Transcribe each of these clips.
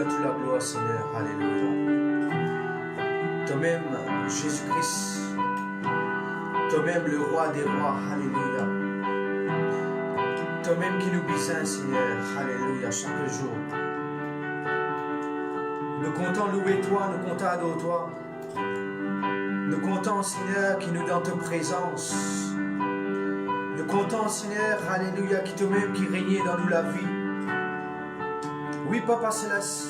Alléluia, toute la gloire, Seigneur. Alléluia. Toi-même, Jésus-Christ. Toi-même, le roi des rois. Alléluia. Toi-même qui nous bénis, Seigneur. Alléluia, chaque jour. Nous comptons louer toi, nous comptons adorer toi. Nous comptons, Seigneur, qui nous donne ta présence. Nous comptons, Seigneur, Alléluia, qui toi-même qui régnait dans nous la vie. Oui, Papa Céleste,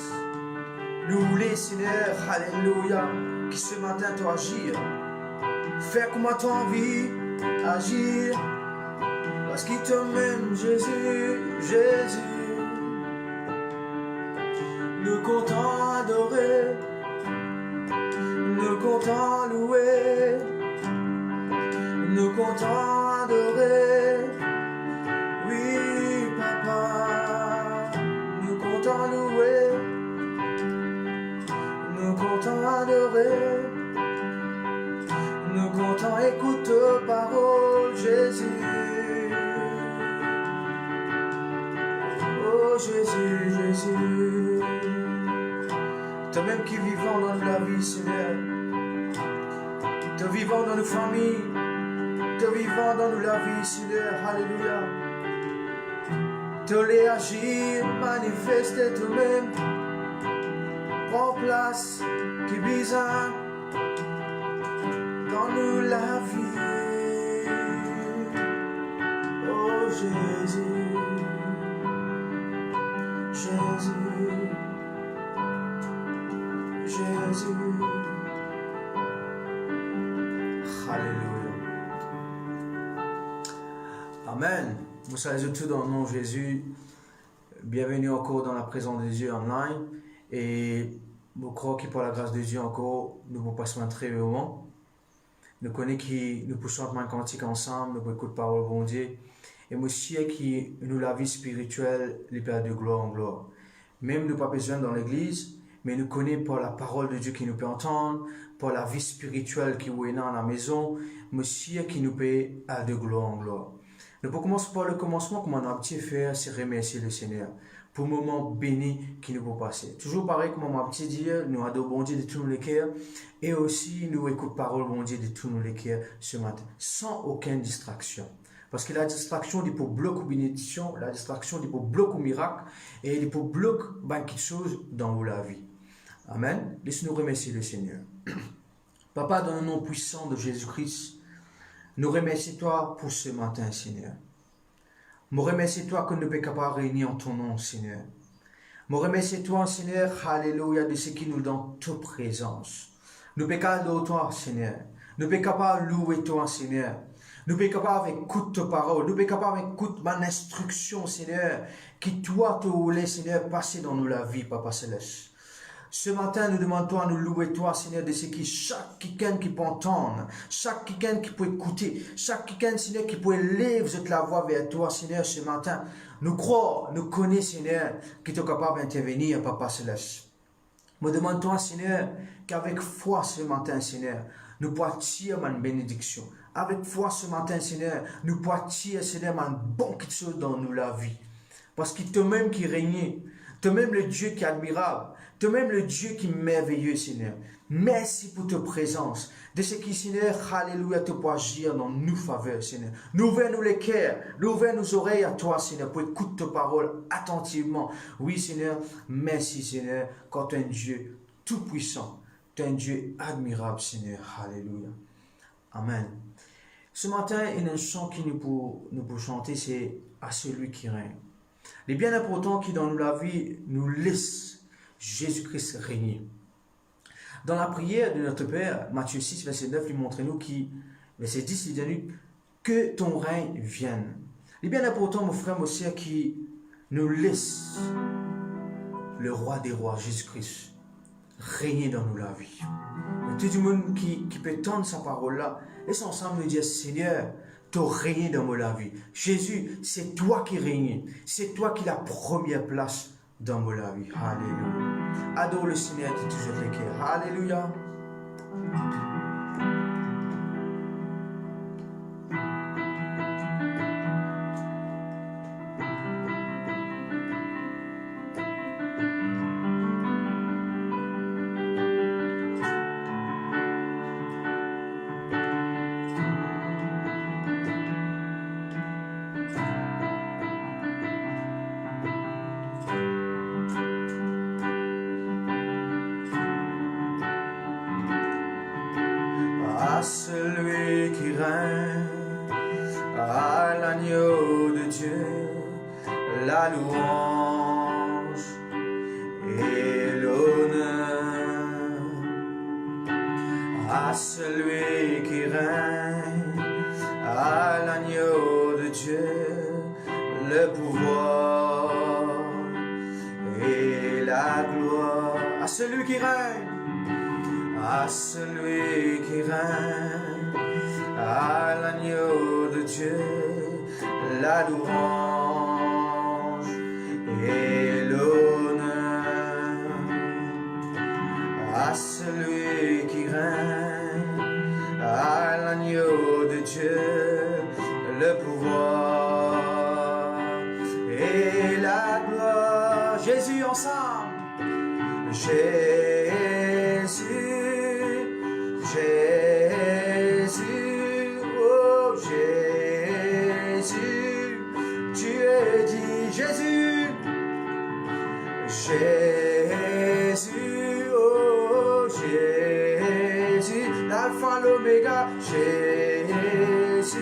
nous voulons, Seigneur, Alléluia, qui ce matin toi agir. Faire comme tu as envie, agir. Parce qu'il t'aime, Jésus, Jésus. Nous comptons adorer, nous comptons louer, nous comptons adorer. Oui, Papa, nous comptons louer, nous comptons adorer, nous comptons écouter parole, Jésus. Oh, Jésus, Jésus. Toi-même qui vivant dans la vie, Seigneur. Toi vivant dans nos familles. Toi vivant dans la vie, Seigneur. Alléluia. Toi les agir, manifester toi-même. Prends place, qui bizarre dans nous la vie. Oh Jésus, Jésus. Jésus. Alléluia. Amen. Vous saluez tous dans le nom de Jésus. Bienvenue encore dans la présence de Dieu online. Et nous croyons que par la grâce de Dieu encore, nous vous passons un très bon moment. Nous connaissons que nous pouvons chanter un cantique ensemble, nous pouvons écouter la parole de bon Dieu. Et nous savons que nous la vie spirituelle, les pères de gloire en gloire. Même nous pas besoin dans l'église. Mais nous connaissons par la parole de Dieu qui nous peut entendre, par la vie spirituelle qui est dans la maison, Monsieur qui nous peut à de gloire en gloire. Nous pouvons commencer par le commencement, comme on a petit faire, c'est remercier le Seigneur pour le moment béni qui nous peut passer. Toujours pareil, comme on a petit dire, nous adorons bon Dieu de tous nos cœurs et aussi nous écoutons parole bon Dieu de tous nos cœurs ce matin, sans aucune distraction. Parce que la distraction, il peut bloquer bénédiction, la distraction, il peut bloquer miracle et il peut bloquer quelque chose dans la vie. Amen. Laisse-nous remercier le Seigneur. Papa, dans le nom puissant de Jésus-Christ, nous remercions toi pour ce matin, Seigneur. Nous remercions toi que nous sommes capables de réunir en ton nom, Seigneur. Nous remercions toi, Seigneur, alléluia, de ce qui nous donne ta présence. Nous sommes capables de toi, Seigneur. Nous sommes capables de louer toi, Seigneur. Nous sommes capables d'écouter ta parole. Nous sommes capables d'écouter ma instruction, Seigneur, qui toi te voulais, Seigneur, passer dans nous la vie, Papa Céleste. Ce matin, nous demandons à nous louer toi, Seigneur, de ce qui chaque quelqu'un qui peut entendre, chaque quelqu'un qui peut écouter, chaque quelqu'un, Seigneur, qui peut lever la voix vers toi, Seigneur, ce matin. Nous croyons, nous connaissons, Seigneur, que tu es capable d'intervenir, Papa Céleste. Nous demandons, Seigneur, qu'avec foi ce matin, Seigneur, nous pouvons tirer une bénédiction. Avec foi ce matin, Seigneur, nous pouvons tirer, Seigneur, une bonne chose dans nous la vie. Parce que toi-même qui règne, toi-même le Dieu qui est admirable, toi-même le Dieu qui est merveilleux, Seigneur. Merci pour ta présence. De ce qui, Seigneur, alléluia, te peut agir dans nos faveurs, Seigneur. Nous ouvrons les cœurs, nous ouvrons nos oreilles à toi, Seigneur, pour écouter ta parole attentivement. Oui, Seigneur, merci, Seigneur, quand tu es un Dieu tout-puissant, tu es un Dieu admirable, Seigneur. Alléluia. Amen. Ce matin, il y a un chant qui nous peut chanter, c'est à celui qui règne. Les bien importants qui dans la vie nous laissent Jésus-Christ régner. Dans la prière de notre Père, Matthieu 6, verset 9, il montre nous qui, verset 10, il dit que ton règne vienne. Les bien importants, mon frère, mon sœur, qui nous laissent le roi des rois, Jésus-Christ, régner dans nous la vie. Et tout le monde qui peut tendre sa parole-là, laisse ensemble nous dire, Seigneur, tu règnes dans la vie. Jésus, c'est toi qui règnes. C'est toi qui as la première place dans la vie. Alléluia. Adore le Seigneur de toujours les cœurs. Alléluia. à celui qui règne, à l'agneau de Dieu, la louange et l'honneur. À celui qui règne, à l'agneau de Dieu, le pouvoir et la gloire. À celui qui règne, à celui qui règne, à l'agneau de Dieu, la louange et l'honneur. À celui qui règne, à l'agneau de Dieu, le pouvoir et la gloire. Jésus ensemble. Jésus, Jésus, oh Jésus, tu es dit Jésus, Jésus, oh Jésus, l'alpha, l'oméga, Jésus,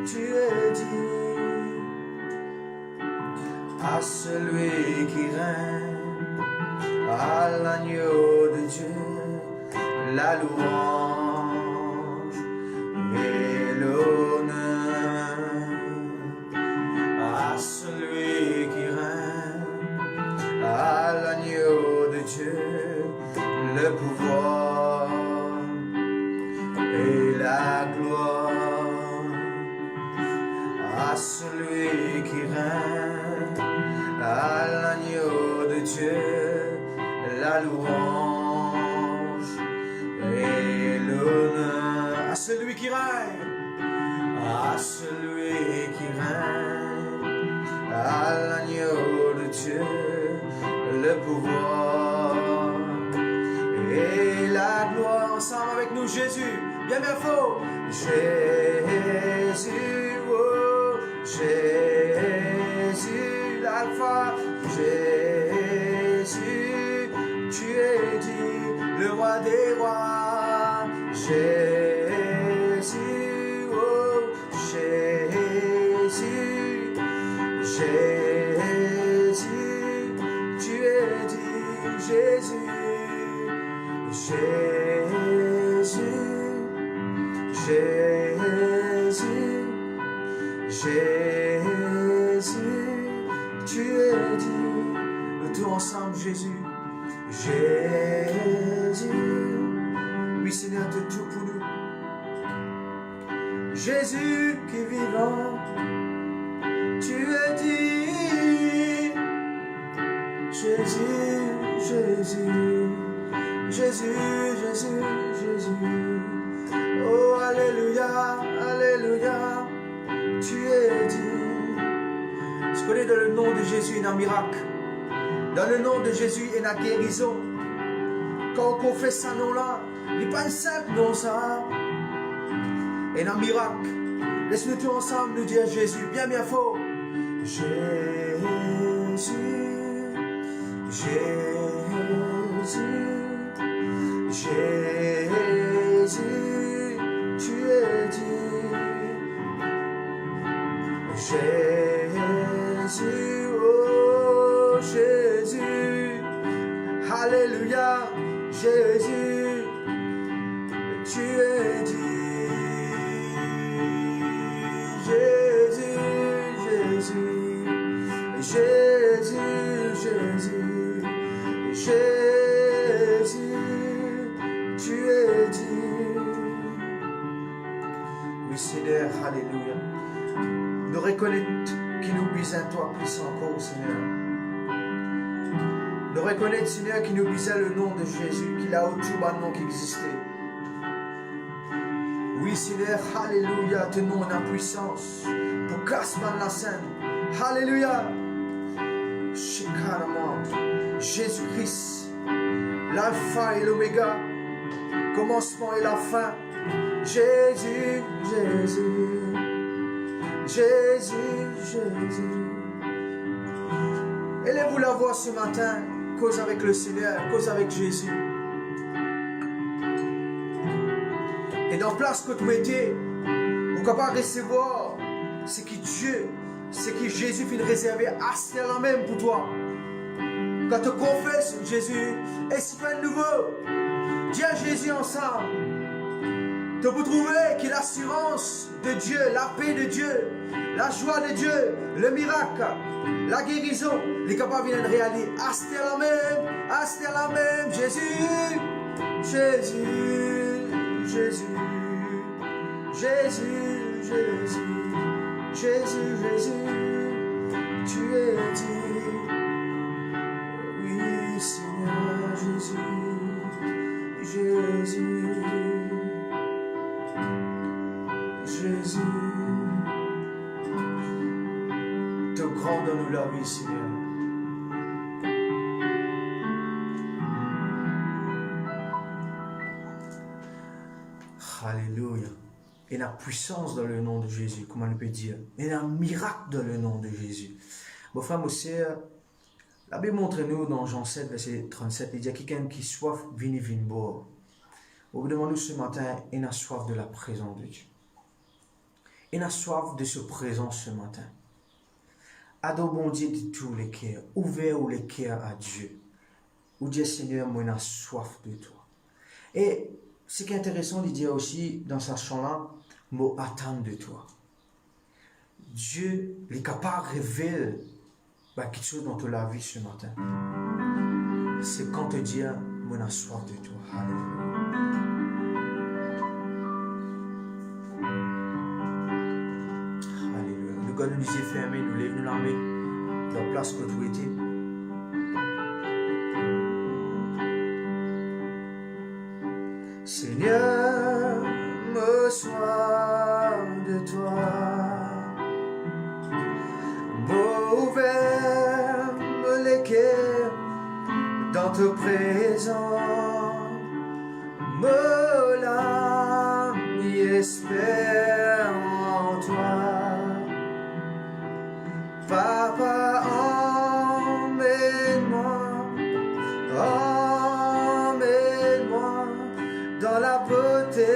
tu es dit. À celui qui règne, à l'agneau de Dieu, la louange et l'honneur. À celui qui règne, à l'agneau de Dieu, le pouvoir et la gloire. À celui qui règne, à l'agneau de Dieu, la louange et l'honneur. À celui qui règne, à celui qui règne, à l'agneau de Dieu, le pouvoir et la gloire. Ensemble avec nous, Jésus, bien fort. Jésus, oh Jésus, l'alpha, Jésus, tu es dit, le roi des rois, Jésus, oh Jésus, Jésus, tu es dit, Jésus, Jésus, Jésus, tu es dit, le tout ensemble, Jésus. Jésus, oui Seigneur, tu es tout pour nous. Jésus qui est vivant, tu es dit. Jésus, Jésus, Jésus, Jésus, Jésus. Oh alléluia, alléluia, tu es dit. Je connais dans le nom de Jésus il y a un miracle. Dans le nom de Jésus, il y a une guérison. Quand on confesse ce nom-là, il n'est pas un simple nom, ça. Il y a un miracle. Laisse-nous tous ensemble nous dire Jésus, bien fort. Jésus, Jésus, Jésus, tu es dit. Jésus, oh Jésus, alléluia, Jésus, tu es dit. Jésus, Jésus, Jésus, Jésus, Jésus, tu es dit. Oui Seigneur, alléluia. Nous reconnaître qu'il nous bisait toi puissant encore, Seigneur. De reconnaître, Seigneur, qu'il nous bisait le nom de Jésus, qu'il a autour d'un nom qui existait. Oui, Seigneur, alléluia, ton nom en puissance pour casser la scène. Alléluia. Jésus-Christ, l'alpha et l'oméga, commencement et la fin. Jésus, Jésus, Jésus, Jésus. Élève-vous la voix ce matin, cause avec le Seigneur, cause avec Jésus. dans place que tu étais, nous capables de recevoir ce que Dieu, ce que Jésus finit réservé à cela même pour toi. Quand tu confesses Jésus, et si tu es nouveau, dis à Jésus ensemble. Tu peux trouver que l'assurance de Dieu, la paix de Dieu, la joie de Dieu, le miracle, la guérison, les capables de réaliser. À cela même, Jésus, Jésus, Jésus, Jésus, Jésus, Jésus, Jésus, tu es dit. Oui, Seigneur Jésus, Jésus, Jésus, te grand donne-nous la vie, Seigneur. Alléluia. Et la puissance dans le nom de Jésus, comment on peut dire. Et un miracle dans le nom de Jésus. Bon, frère, mon sœur, la Bible montre-nous dans Jean 7, verset 37, il dit à quelqu'un qui soif, vini boire. Vous demandez ce matin, il a soif de la présence de Dieu. Il a soif de ce présent ce matin. Adore bon Dieu de tous les cœurs, ouvert les cœurs à Dieu. Ou dire Seigneur, moi, il a soif de toi. Et ce qui est intéressant de dire aussi dans sa chant-là, moi, attendre de toi. Dieu, il est capable de révéler quelque chose dans ta vie ce matin. C'est quand te dire, moi, il a soif de toi. Alléluia. Nous gardons les yeux fermés, nous lèvons la main dans la place que tu étais. Seigneur, me sois de toi, ouvert les cœurs dans ta présence, me l'âme y espère en toi. Papa, emmène-moi dans la beauté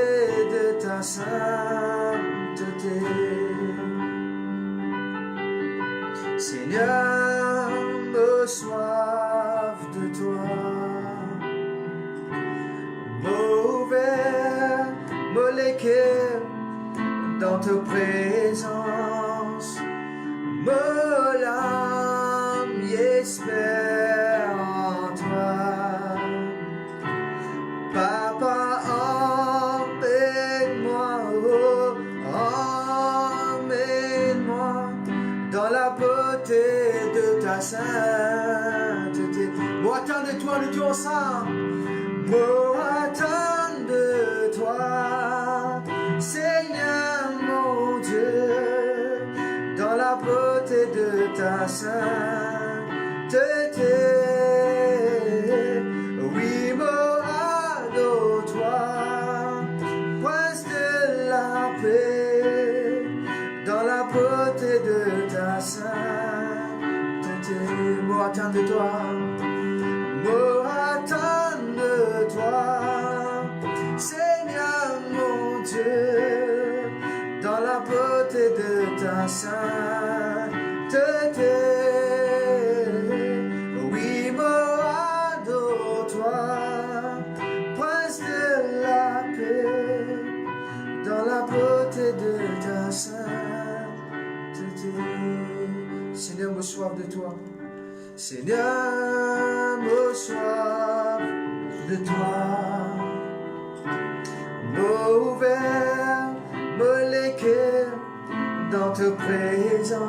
de ta sainteté. Seigneur, me soif de toi, ouvert les cœurs dans ta présence. Me l'âme y espère en toi. Papa, emmène-moi, emmène-moi dans la beauté de ta sainteté. Moi, attends de toi, nous disons ensemble. Moi, attends de toi, Seigneur mon Dieu, dans la beauté de ta sainteté. Oui, moi, adore-toi, prince de la paix, dans la beauté de ta sainteté. Moi, attends de toi, moi, attends de toi, Seigneur mon Dieu, dans la beauté de ta sainteté. Oui, moi, adore-toi, prince de la paix, dans la beauté de ta sainteté. Seigneur, me soif de toi. Seigneur, me soif de toi. Ouvert les cœurs dans ta présence,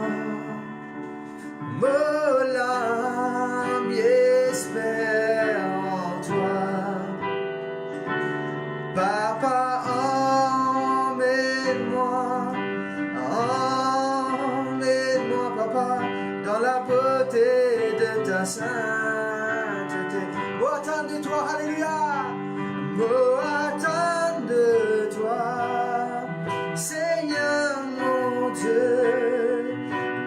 me l'âme y espère en toi. Papa, emmène-moi, papa, dans la beauté de ta sainteté. Oh, attends de toi, alléluia. Oh, attends de toi, Seigneur mon Dieu,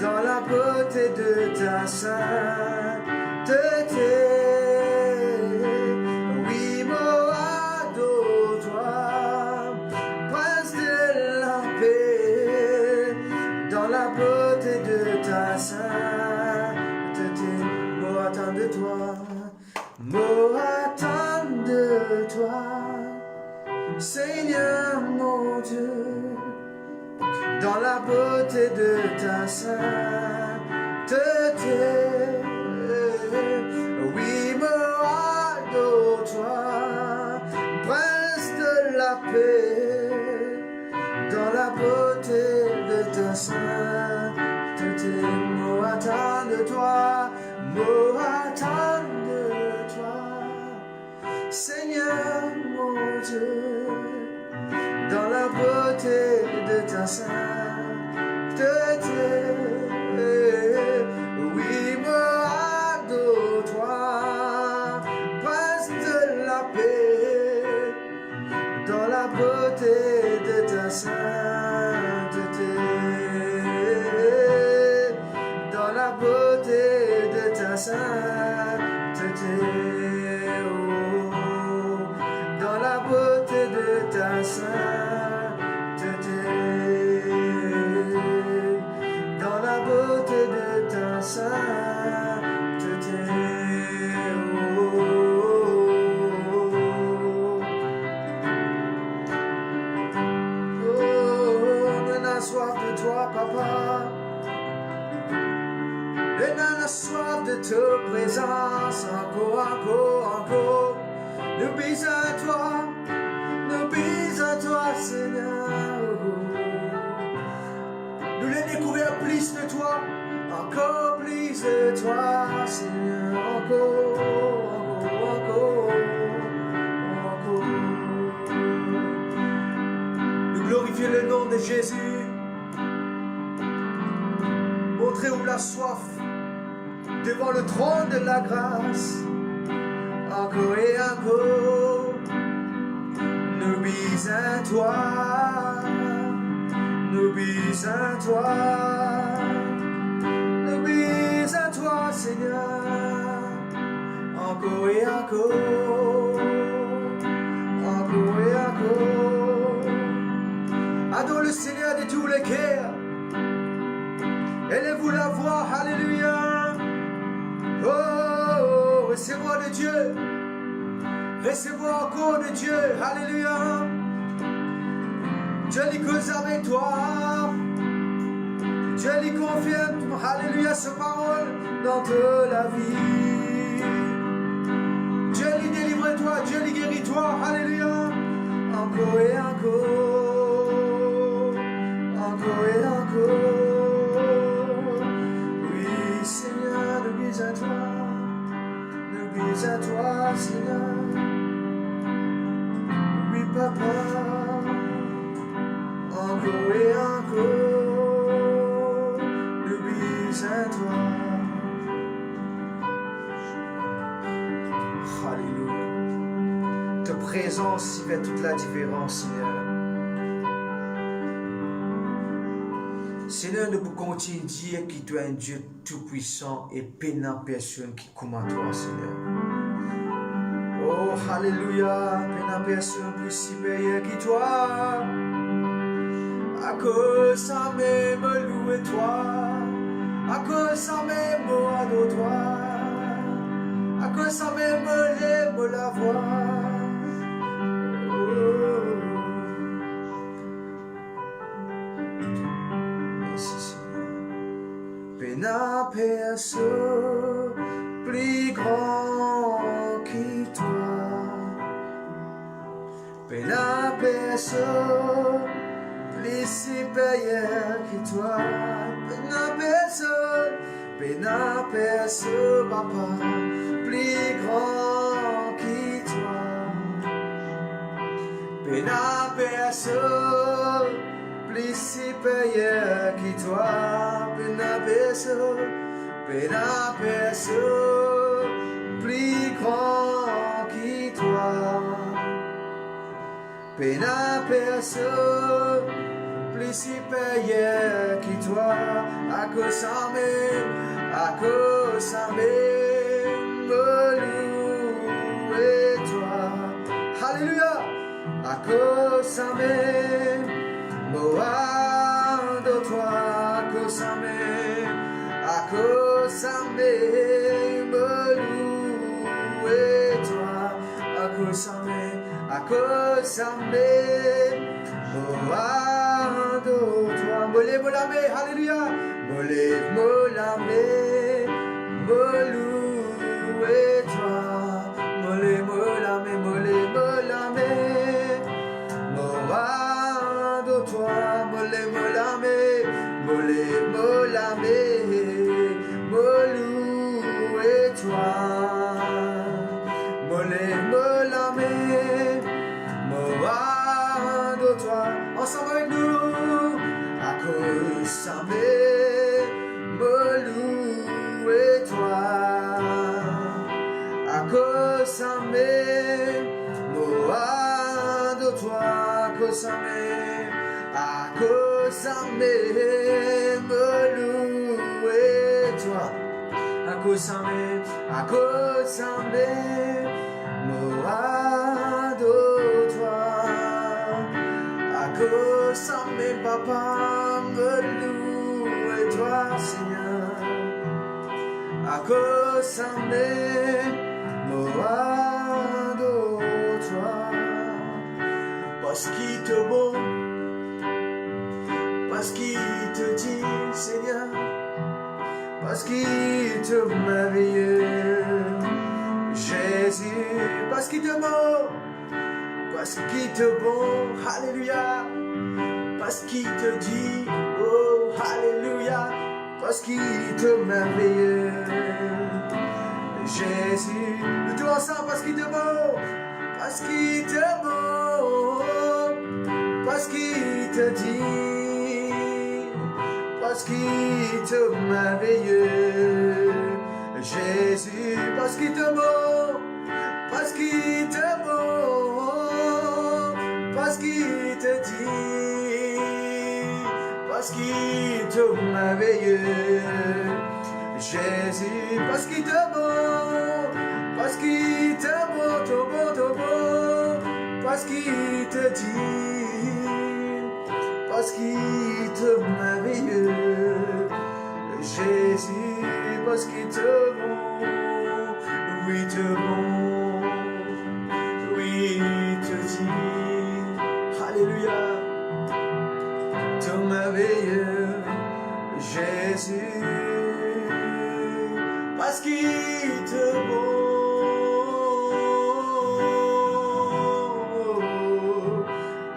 dans la beauté de ta sainteté. Oui, moi, adore-toi, toi, me attendre de toi, Seigneur mon Dieu, dans la beauté de ta sainteté. Oui, me adore-toi, Prince de la paix, dans la beauté de ta sainteté. Me attendre de toi, me attendre de toi, Seigneur mon Dieu, dans la beauté de ta sainteté. Oui, me adore-toi, Prince de la paix, dans la beauté de ta sainteté. Dans la beauté de ta sainteté. Oh, dans la beauté de ta sainteté. Dans la beauté de ta sainteté. On a soif de toi, papa. Et on a soif de ta présence. Encore. Nous bisons à toi, Seigneur. Nous les découvrir plus de toi. Encore plus de toi, Seigneur. Encore. Nous glorifier le nom de Jésus. Montrez-vous la soif devant le trône de la grâce. Encore et encore. Nous bisons à toi. Nous bisons à toi. Nous bisons à toi, Seigneur. Encore et encore. Encore et encore. Adore le Seigneur de tous les cœurs. Élevez-vous la voix, alléluia. Oh, recevez-moi de Dieu. Recevez-moi encore de Dieu, alléluia. Dieu lui cause avec toi. Dieu lui confirme, alléluia, sa parole dans toute la vie. Dieu lui délivre toi, Dieu lui guérit toi, alléluia. Encore et encore. Encore et encore. Oui, Seigneur, nous bisons à toi. Nous bisons à toi, Seigneur. Oui, papa. Encore et encore. Nous bisons à toi. Alléluia. Ta présence y fait toute la différence, Seigneur. Seigneur, nous pouvons continuer de dire que tu es un Dieu tout-puissant et pénal personne qui comme à toi, Seigneur. Oh, alléluia, pénal personne plus supérieur que toi. À cause ça même louer toi, à cause ça même adore toi, à cause ça même lève la voix. Pénal personne plus grand que toi, pénal personne plus supérieur que toi, pénal personne, papa, plus grand que toi, pénal personne plus supérieur que toi, pénal personne plus grand que toi, pénal personne plus supérieur que toi, à cause ça même, louer toi, alléluia, à cause ça même, de toi, à cause ça même, louer. akosame, moadore-toi, mole-molame, alléluia, mole-molame, moloué-toi, mole-molame, mole-molame, moadore-toi, mole-molame, mole-molame, moloué-toi, mole-molame, moadore-toi, ensemble avec nous, akosame, moloué-toi, akosame, moadore-toi, akosame, akosame, moloué-toi, akosame, akosame, moadore-toi, akosame, papa, moloué-toi, Seigneur, akosame, moadore-toi, parce qu'il te bon, parce qu'il te dit, Seigneur, parce qu'il te merveilleux, Jésus, parce qu'il te bon, parce qu'il te bon, alléluia, parce qu'il te dit, oh, alléluia, parce qu'il te merveilleux, Jésus, nous tous ensemble, parce qu'il te bon, parce qu'il te bon, parce qu'il te dit, parce qu'il te merveilleux, Jésus, parce qu'il te bon, parce qu'il te bon, parce qu'il te dit, parce qu'il te merveilleux, Jésus, parce qu'il te bon, parce qu'il te bon, te bon, te bon, parce qu'il te dit, parce qu'il te merveilleux, Jésus, parce qu'il te bon, oui te bon, oui te dit, alléluia, te merveilleux, Jésus, parce qu'il te bon,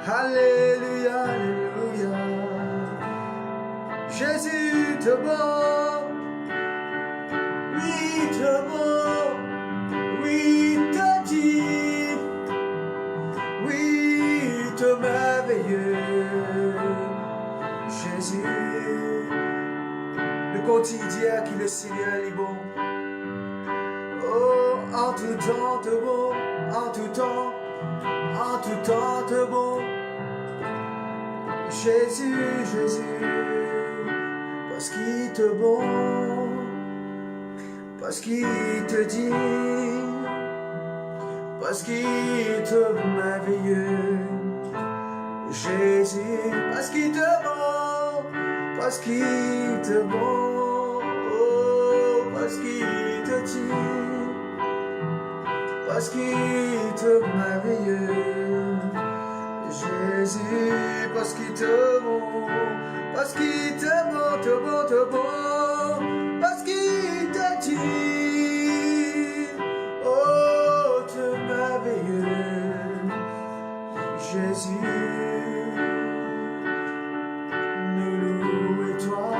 alléluia, alléluia, Jésus te bon, oui te bon, oui te dit, oui te merveilleux, Jésus, le quotidien qui le Seigneur est bon, oh en tout temps te bon, en tout temps te bon, Jésus, Jésus, parce qu'il te bon, parce qu'il te dit, parce qu'il te merveilleux, Jésus, parce qu'il te bon, parce qu'il te bon, oh, parce qu'il te dit, parce qu'il te merveilleux, Jésus, parce qu'il te bon, parce qu'il te bon, te bon, te bon, parce qu'il te dit, oh, te merveilleux, Jésus, nous louons toi,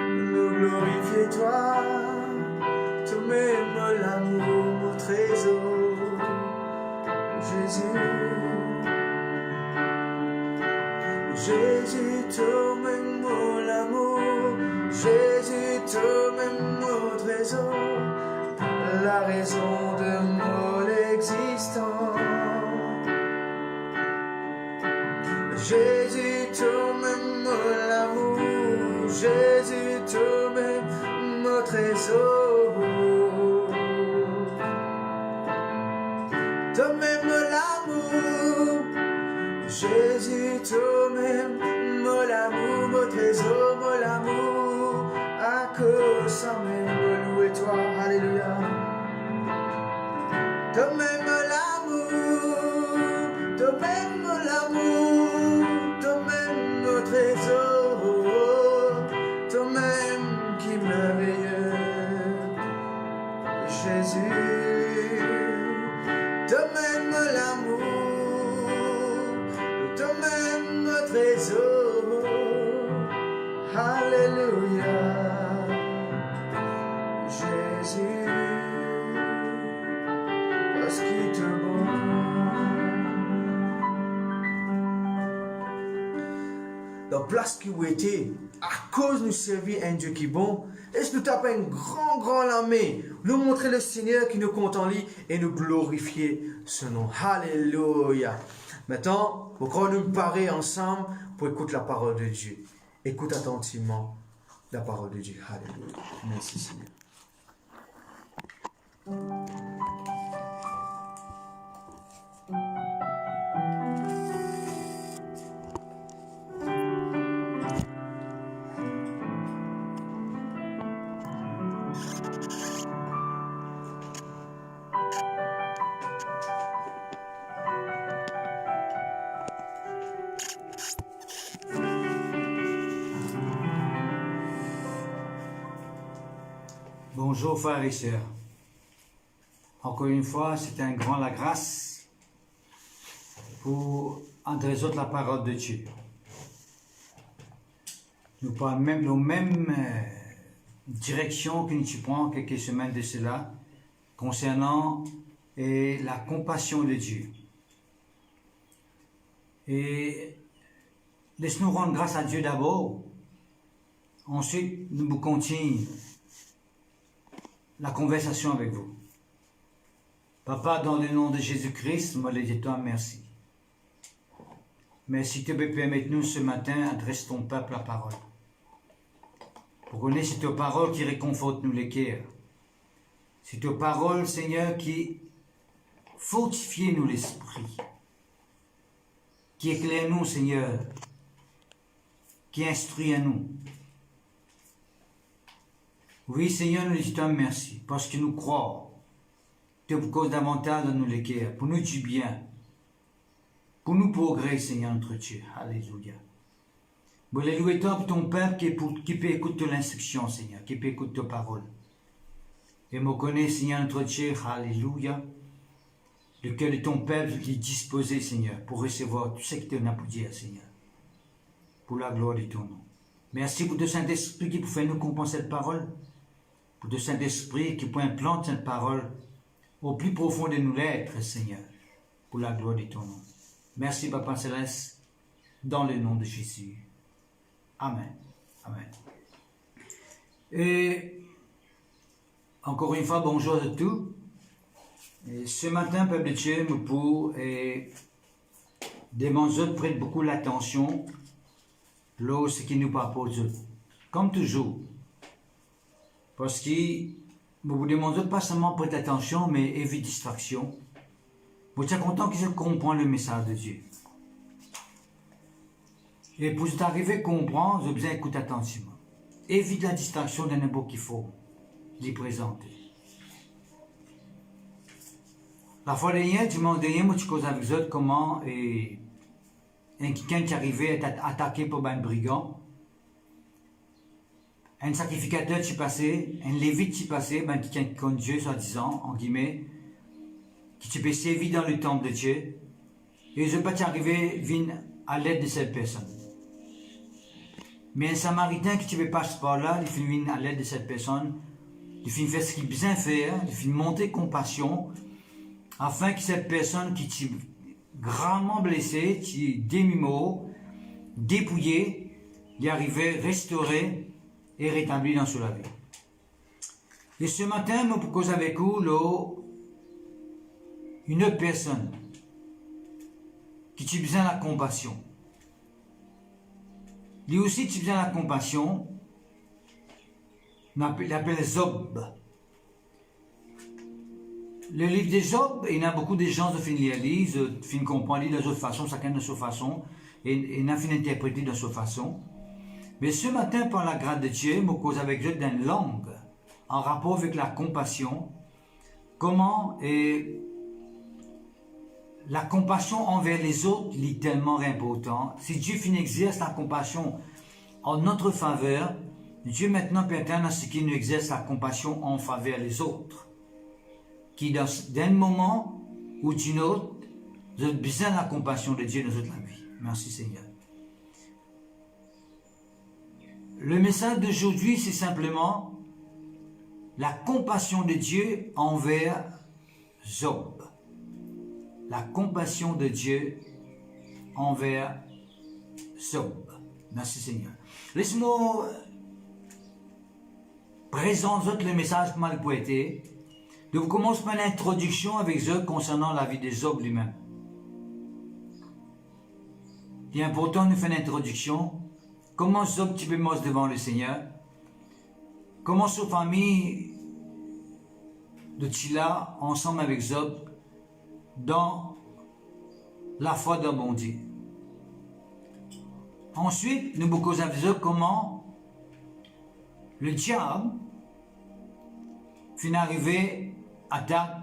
nous glorifions toi, tu m'aimes l'amour, mon trésor, Jésus. Jésus, toi-même mon amour, Jésus, toi-même mon trésor, la raison de mon existence. Jésus, toi-même mon amour, Jésus, toi-même mon trésor, toi-même l'amour, Jésus, toi-même, mon amour, mon trésor, mon amour, à cause de me louer toi, alléluia. Toi-même l'amour, Jésus, parce qu'il est bon. La place qui vous était, à cause de nous servir un Dieu qui est bon, est-ce que nous tapons un grand armée, nous montrer le Seigneur qui nous compte en lui et nous glorifier ce nom. Alléluia. Maintenant, vous croyez nous parer ensemble pour écouter la parole de Dieu. Écoute attentivement la parole de Dieu. Alléluia. Merci Seigneur. Bonjour frères et sœurs. Encore une fois, c'est un grand la grâce pour entrer autres la parole de Dieu. Nous parlons même nos mêmes directions que nous prenons quelques semaines de cela concernant la compassion de Dieu. Et laisse-nous rendre grâce à Dieu d'abord. Ensuite, nous continuons la conversation avec vous. Papa, dans le nom de Jésus-Christ, moi, les dis-toi merci. Mais si tu peux permettre-nous ce matin, adresse ton peuple la parole. Pour connaître cette parole qui réconforte nous les cœurs. Cette parole, Seigneur, qui fortifie nous l'esprit. Qui éclaire nous, Seigneur. Qui instruit à nous. Oui, Seigneur, nous disons merci, parce que nous croyons. Tu causes davantage dans nous les cœurs, pour nous du bien, pour nous progrès, Seigneur, notre Dieu. Alléluia. Bon, louer toi pour ton peuple qui peut écouter l'instruction, Seigneur, qui peut écouter ta parole. Et me connaît, Seigneur, notre Dieu. Alléluia. Le cœur de ton peuple qui est disposé, Seigneur, pour recevoir tout ce que tu as pour dire, Seigneur. Pour la gloire de ton nom. Merci pour le Saint-Esprit qui peut faire nous comprendre cette parole. Pour le Saint-Esprit qui peut implanter cette parole au plus profond de nous l'être, Seigneur, pour la gloire de ton nom. Merci, Papa Céleste, dans le nom de Jésus. Amen. Amen. Et encore une fois, bonjour à tous. Et ce matin, peuple de Dieu, nous pour demander prête beaucoup l'attention là ce qui nous propose. Comme toujours. Parce que vous vous demandez pas seulement prêter attention, mais éviter distraction. Vous êtes content que je comprenne le message de Dieu. Et pour vous arriver à comprendre, vous avez besoin d'écouter attentivement. Évite la distraction de n'importe qu'il faut les présenter. La fois dernière, tu m'as dit, moi, tu causes avec eux comment quelqu'un qui arrivait à être attaqué par un brigand. Un sacrificateur qui passait, un lévite qui passait, quelqu'un qui connaît Dieu, soi-disant, en guillemets, qui tu peux servir dans le temple de Dieu, et je pas arriver viennent à l'aide de cette personne. Mais un samaritain qui tu peux passer par là, il finit venir à l'aide de cette personne, il finit faire ce qu'il a besoin de faire, il finit monter compassion, afin que cette personne qui est gravement blessée, qui est démimo, dépouillée, y arriver restaurée, et rétabli dans la vie. Et ce matin, je propose avec vous une autre personne qui a besoin de la compassion. Lui aussi, tu as besoin de la compassion. On l'appelle Job. Le livre de Job, il y a beaucoup de gens qui lisent, qui comprennent de cette façon, chacun de sa façon, et il a fait interpréter de sa façon. Mais ce matin, par la grâce de Dieu, je me cause avec eux d'une langue en rapport avec la compassion. Comment la compassion envers les autres est tellement important. Si Dieu exerce la compassion en notre faveur, Dieu maintenant peut atteindre à ce qu'il nous exerce la compassion en faveur des autres. Qui d'un moment ou d'une autre, nous avons besoin de la compassion de Dieu dans notre vie. Merci Seigneur. Le message d'aujourd'hui, c'est simplement la compassion de Dieu envers Job. La compassion de Dieu envers Job. Merci Seigneur. Laisse-moi présenter le message mal poété. Je vous commence par l'introduction avec Job concernant la vie de Job lui-même. Il est important de faire une introduction. Comment Job tu peux devant le Seigneur? Comment sa famille de Tila, ensemble avec Job, dans la foi d'un bon Dieu. Ensuite, nous beaucoup avons comment le diable finit arrivé, attaque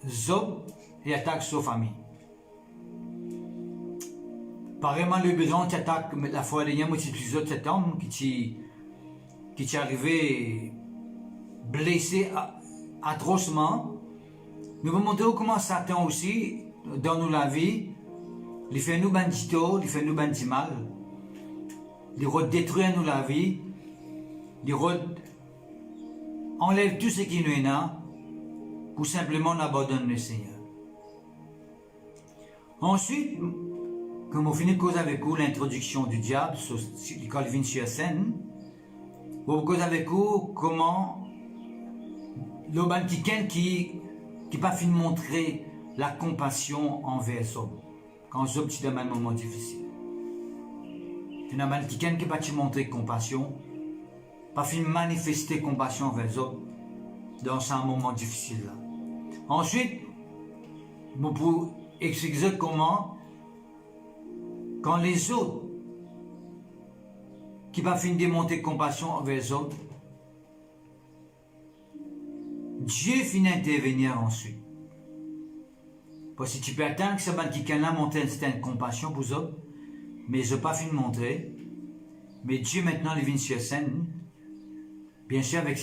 Job et attaque sa famille. Apparemment, le besoin d'attaque la foi de Yam aussi plusieurs cet homme qui est arrivé blessé atrocement. Nous allons montrer comment Satan aussi, dans nous la vie, il fait nous bandito, il fait nous bandi mal, il détruit nous la vie, il enlève tout ce qui nous est là, pour simplement abandonner le Seigneur. Ensuite, comme on finit de cause avec vous l'introduction du diable, quand il vient sur scène, on cause avec vous comment l'homme qui pas fini de montrer la compassion envers Job. Quand Job est dans un moment difficile. Il y a un homme qui pas fini de montrer compassion, pas fini de manifester compassion envers Job dans un moment difficile là. Ensuite, vous pouvez expliquer comment quand les autres qui pas fini de montrer compassion envers les autres, Dieu finit d'intervenir ensuite. Parce que tu peux attendre que ce quelqu'un montre une certaine compassion pour eux autres, mais je n'ai pas fini de montrer. Mais Dieu maintenant il vient sur scène, bien sûr avec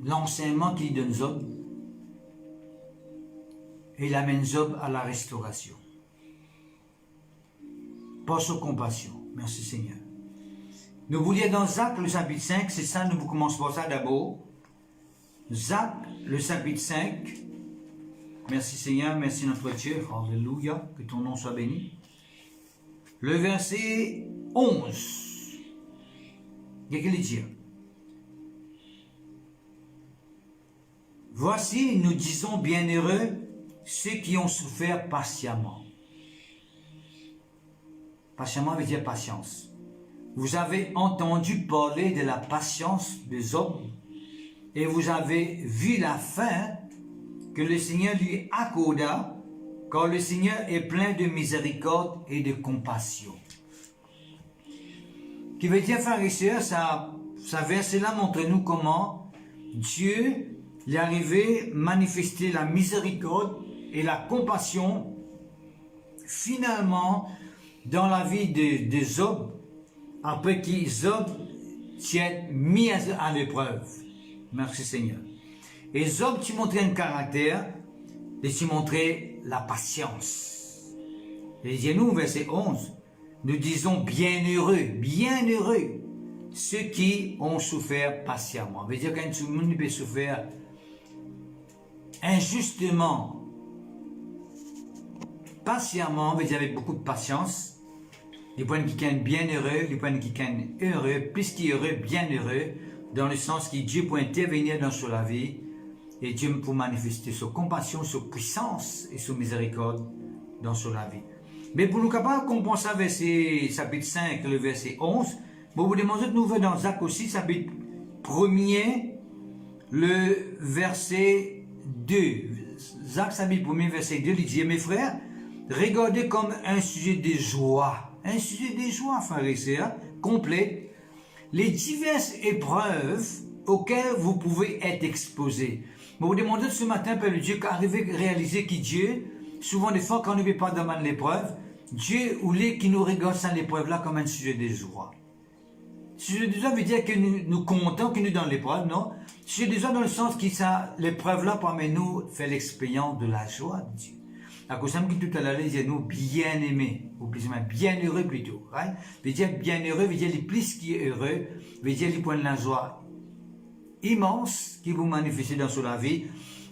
l'enseignement qu'il donne aux autres, et il amène Job à la restauration. Par sa compassion. Merci Seigneur. Nous vous lire dans Jacques le chapitre 5, c'est ça, nous commençons par ça d'abord. Jacques le chapitre 5. Merci Seigneur, merci notre Dieu. Alléluia, que ton nom soit béni. Le verset 11. Qu'est-ce qu'il dit? Voici, nous disons bienheureux ceux qui ont souffert patiemment. Patiemment veut dire patience. Vous avez entendu parler de la patience de Job et vous avez vu la fin que le Seigneur lui accorda, car le Seigneur est plein de miséricorde et de compassion. Qui veut dire, frères et sœurs, ça verset-là montre-nous comment Dieu est arrivé à manifester la miséricorde et la compassion finalement dans la vie de Job, après que Job s'est mis à l'épreuve. Merci Seigneur. Et Job, tu montrais un caractère, et tu montrais la patience. Et dis-nous, verset 11, nous disons bienheureux, ceux qui ont souffert patiemment. Ça veut dire quand tout le monde peut souffrir injustement, patiemment, veut dire avec beaucoup de patience. Les points qui sont bienheureux, les points qui sont heureux, plus qu'heureux, bienheureux, dans le sens que Dieu peut intervenir dans la vie et Dieu peut manifester sa compassion, sa puissance et sa miséricorde dans la vie. Mais pour nous capables de comprendre ça, verset chapitre 5, le verset 11, vous vous demandez de nous voir dans Jacques aussi, chapitre 1er, le verset 2. Jacques, chapitre 1er, verset 2, il dit, mes frères, regardez comme un sujet de joie. Un sujet de joie, frères et sœurs, complet, les diverses épreuves auxquelles vous pouvez être exposés. Vous vous demandez ce matin, Père Dieu, qu'arriver à réaliser que Dieu, souvent des fois, quand on ne veut pas demander l'épreuve, Dieu voulait qu'il nous regarde sans l'épreuve-là comme un sujet de joie. Sujet de joie veut dire que nous comptons que nous dans l'épreuve, non? Sujet de joie dans le sens que l'épreuve-là permet nous faire l'expérience de la joie de Dieu. À cause de tout à l'heure, il nous bien-aimés, ou plus ou moins bien-heureux plutôt. Right? Veut dire bien-heureux, veut dire les plus qui est heureux, veut dire les points de la joie immense qui vous manifeste dans la vie,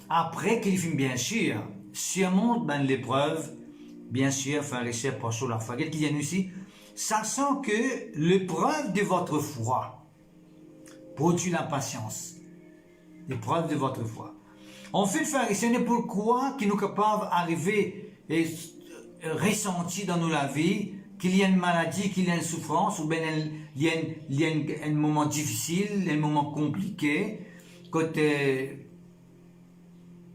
après qu'il finit bien sûr, surmonte ben, l'épreuve, bien sûr, frères et sœurs, pour la foi. Qu'est-ce qu'il y a ici? Sachant que l'épreuve de votre foi produit la patience. L'épreuve de votre foi. En fait, frères et sœurs, pourquoi qu'il nous capable d'arriver et ressentir dans la vie qu'il y a une maladie, qu'il y a une souffrance, ou bien il y a un moment difficile, un moment compliqué, quand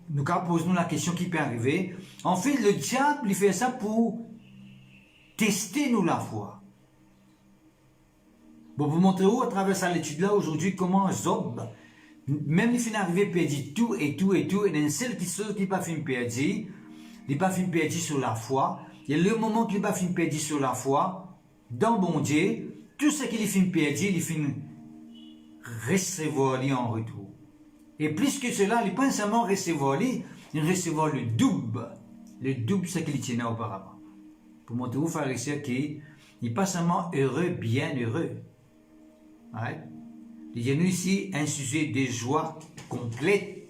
nous posons la question qui peut arriver. En fait, le diable, il fait ça pour tester nous la foi. Bon, vous montrer où, à travers cette étude-là, aujourd'hui, comment Job, même il finit arrivé perdu tout, et une seule chose qui n'a pas fini perdu, il n'a pas fini perdu sur la foi. Et le moment qu'il n'a pas fini perdu sur la foi, dans bon Dieu, tout ce qu'il finit perdu, il finit recevoir en retour. Et plus que cela, il n'est pas seulement recevoir, il recevoir le double ce qu'il tenait auparavant. Pour montrer aux frères et sœurs qu'il n'est pas seulement heureux, bien heureux. Ouais. Il y a ici un sujet de joie complète.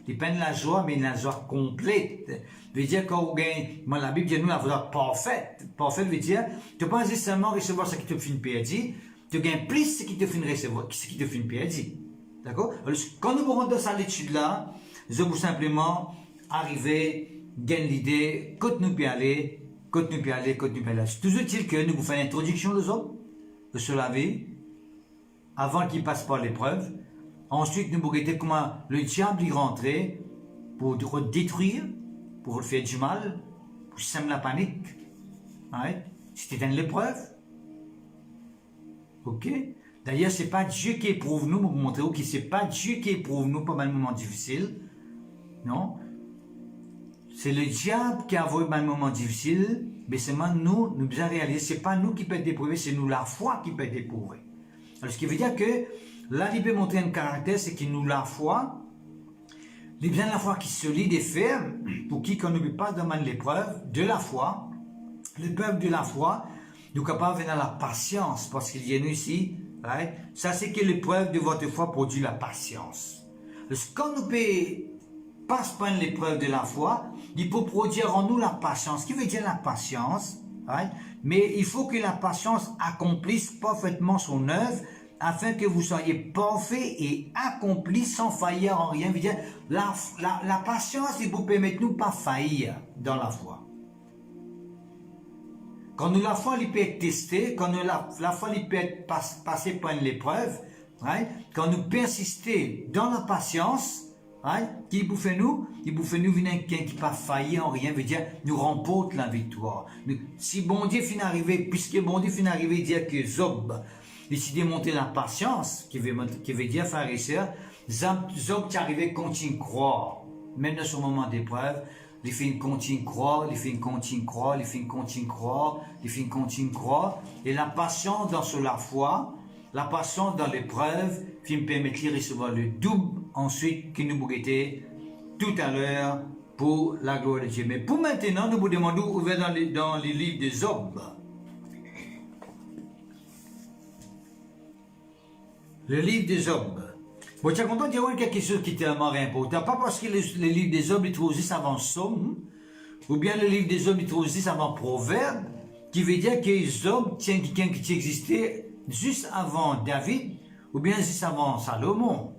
Il n'y a pas de la joie, mais la joie complète. Veut dire qu'on gagne, la Bible dit nous la joie parfaite. Parfaite veut dire, tu ne peux pas seulement recevoir ce qui te fait perdu, tu gagnes plus ce qui te fait recevoir, ce qui te fait perdu. D'accord? Alors, quand nous rentrons dans cette étude-là, je veux simplement arriver, gagner l'idée, quand nous peut aller. Toujours est-il que nous vous faisons une introduction de Job, sur la vie, avant qu'il passe par l'épreuve. Ensuite, nous regardons comment le diable y rentrait pour détruire, pour faire du mal, pour semer la panique. Ouais. C'était une épreuve. Ok? D'ailleurs, ce n'est pas Dieu qui éprouve nous, pour vous montrer que ce n'est pas Dieu qui éprouve nous pendant un moment difficile. Non? C'est le diable qui a envoyé un moment difficile, mais seulement nous devons réaliser, ce n'est pas nous qui peut être éprouvés, c'est nous la foi qui peut être éprouvée. Alors, ce qui veut dire que là, il peut montrer un caractère, c'est que nous la foi, il bien la foi qui est solide et ferme, pour qui, quand nous ne pas demander l'épreuve de la foi, l'épreuve de la foi, nous sommes capables de venir à la patience, parce qu'il y a nous ici, right? Ça c'est que l'épreuve de votre foi produit la patience. Parce que quand nous passons par l'épreuve de la foi, il peut produire en nous la patience. Ce qui veut dire la patience, right? Mais il faut que la patience accomplisse parfaitement son œuvre, afin que vous soyez parfait et accompli sans faillir en rien. La patience, il vous permet de nous pas faillir dans la foi. Quand nous la foi, il peut être testé, quand nous la foi, il peut être passé par une épreuve, right? Quand nous persistons dans la patience, right? Qui vous fait nous venir quelqu'un qui pas faillir en rien, veut dire nous remporte la victoire. Si bon Dieu finit arrivé, puisque bon Dieu finit arrivé dire que Job décidé de monter la patience, qui veut dire, frères et sœurs, Job qui est arrivé continue de croire, même dans ce moment d'épreuve, il fait continue de croire, et la patience dans la foi, la patience dans l'épreuve, qui me permet de recevoir le double ensuite que nous bougons tout à l'heure pour la gloire de Dieu. Mais pour maintenant, nous vous demandons ouvert dans les livres de Job. Le livre de Job. Bon, tu es content de dire quelque chose qui est tellement important. Pas parce que le livre de Job est trouvé juste avant Somme, ou bien le livre de Job est trouvé juste avant Proverbe, qui veut dire que Job tient quelqu'un qui existait juste avant David, ou bien juste avant Salomon.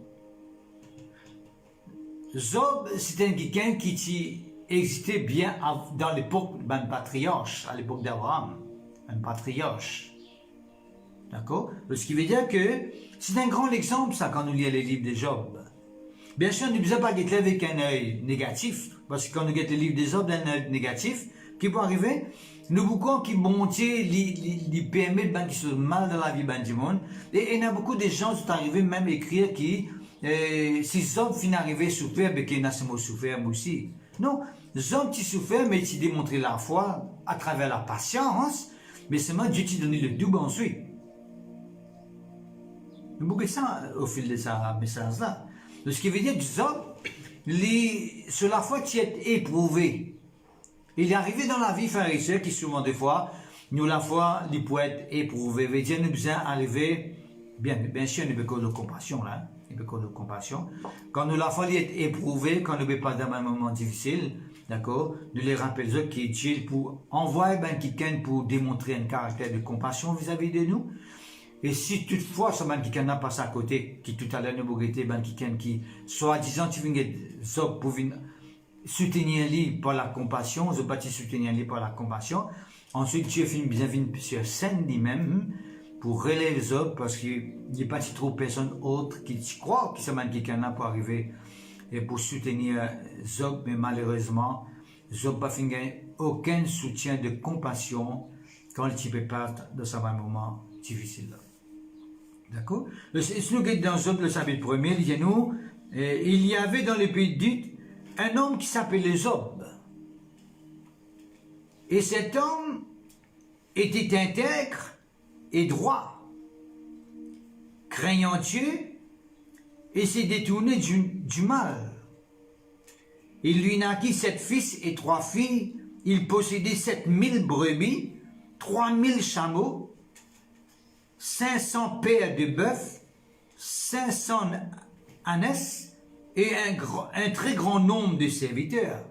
Job, c'était quelqu'un qui existait bien dans l'époque d'un patriarche, à l'époque d'Abraham, un patriarche. D'accord? Ce qui veut dire que c'est un grand exemple, ça, quand nous lisons les livres de Job. Bien sûr, nous ne devons pas regarder avec un œil négatif, parce que quand nous regardons les livres de Job d'un œil négatif, qui peut arriver, nous beaucoup qui bon Dieu lui permet de faire des choses mal dans la vie du monde. Et il y a beaucoup de gens qui sont arrivés même à écrire qui, si Job finit arrivé souffrir, ben qu'il y a ce mot souffrir aussi. Non, Job qui souffert, mais qui démontrait la foi à travers la patience, mais seulement Dieu t'a donné le double ensuite. Nous voyons ça au fil de ce message-là. Ce qui veut dire que Job, sur la foi qui est éprouvé, il est arrivé dans la vie, frères et sœurs, qui souvent des fois, nous la foi, il peut être éprouvé. Veut dire, nous besoin arriver bien sûr, il y a beaucoup de compassion là. Il y a beaucoup de compassion. Quand nous la fallu être éprouvé, quand nous ne pas dans un moment difficile, d'accord, nous les rappelons qui est Dieu pour envoyer quelqu'un pour démontrer un caractère de compassion vis-à-vis de nous. Et si toutefois, ce quelqu'un n'a pas ça à côté, qui tout à l'heure nous regrettait, quelqu'un qui, soi-disant, tu viens pour soutenir lui par la compassion, je pas soutenir lui par la compassion. Ensuite, Dieu fait bien sur scène lui-même pour relayer les autres parce qu'il n'y a pas trop personne autre qui croit que ce quelqu'un n'a pas arrivé et pour soutenir Zob, mais malheureusement, Zob n'a fait aucun soutien de compassion quand il type part de ce moment difficile. D'accord? Si nous regardons dans Zob, le chapitre 1er, il dit nous, il y avait dans le pays d'Ut un homme qui s'appelait Zob. Et cet homme était intègre et droit, craignant Dieu et s'est détourné du mal. Il lui naquit 7 fils et 3 filles. Il possédait 7000 brebis, 3000 chameaux, 500 paires de bœufs, 500 ânesses et un très grand nombre de serviteurs.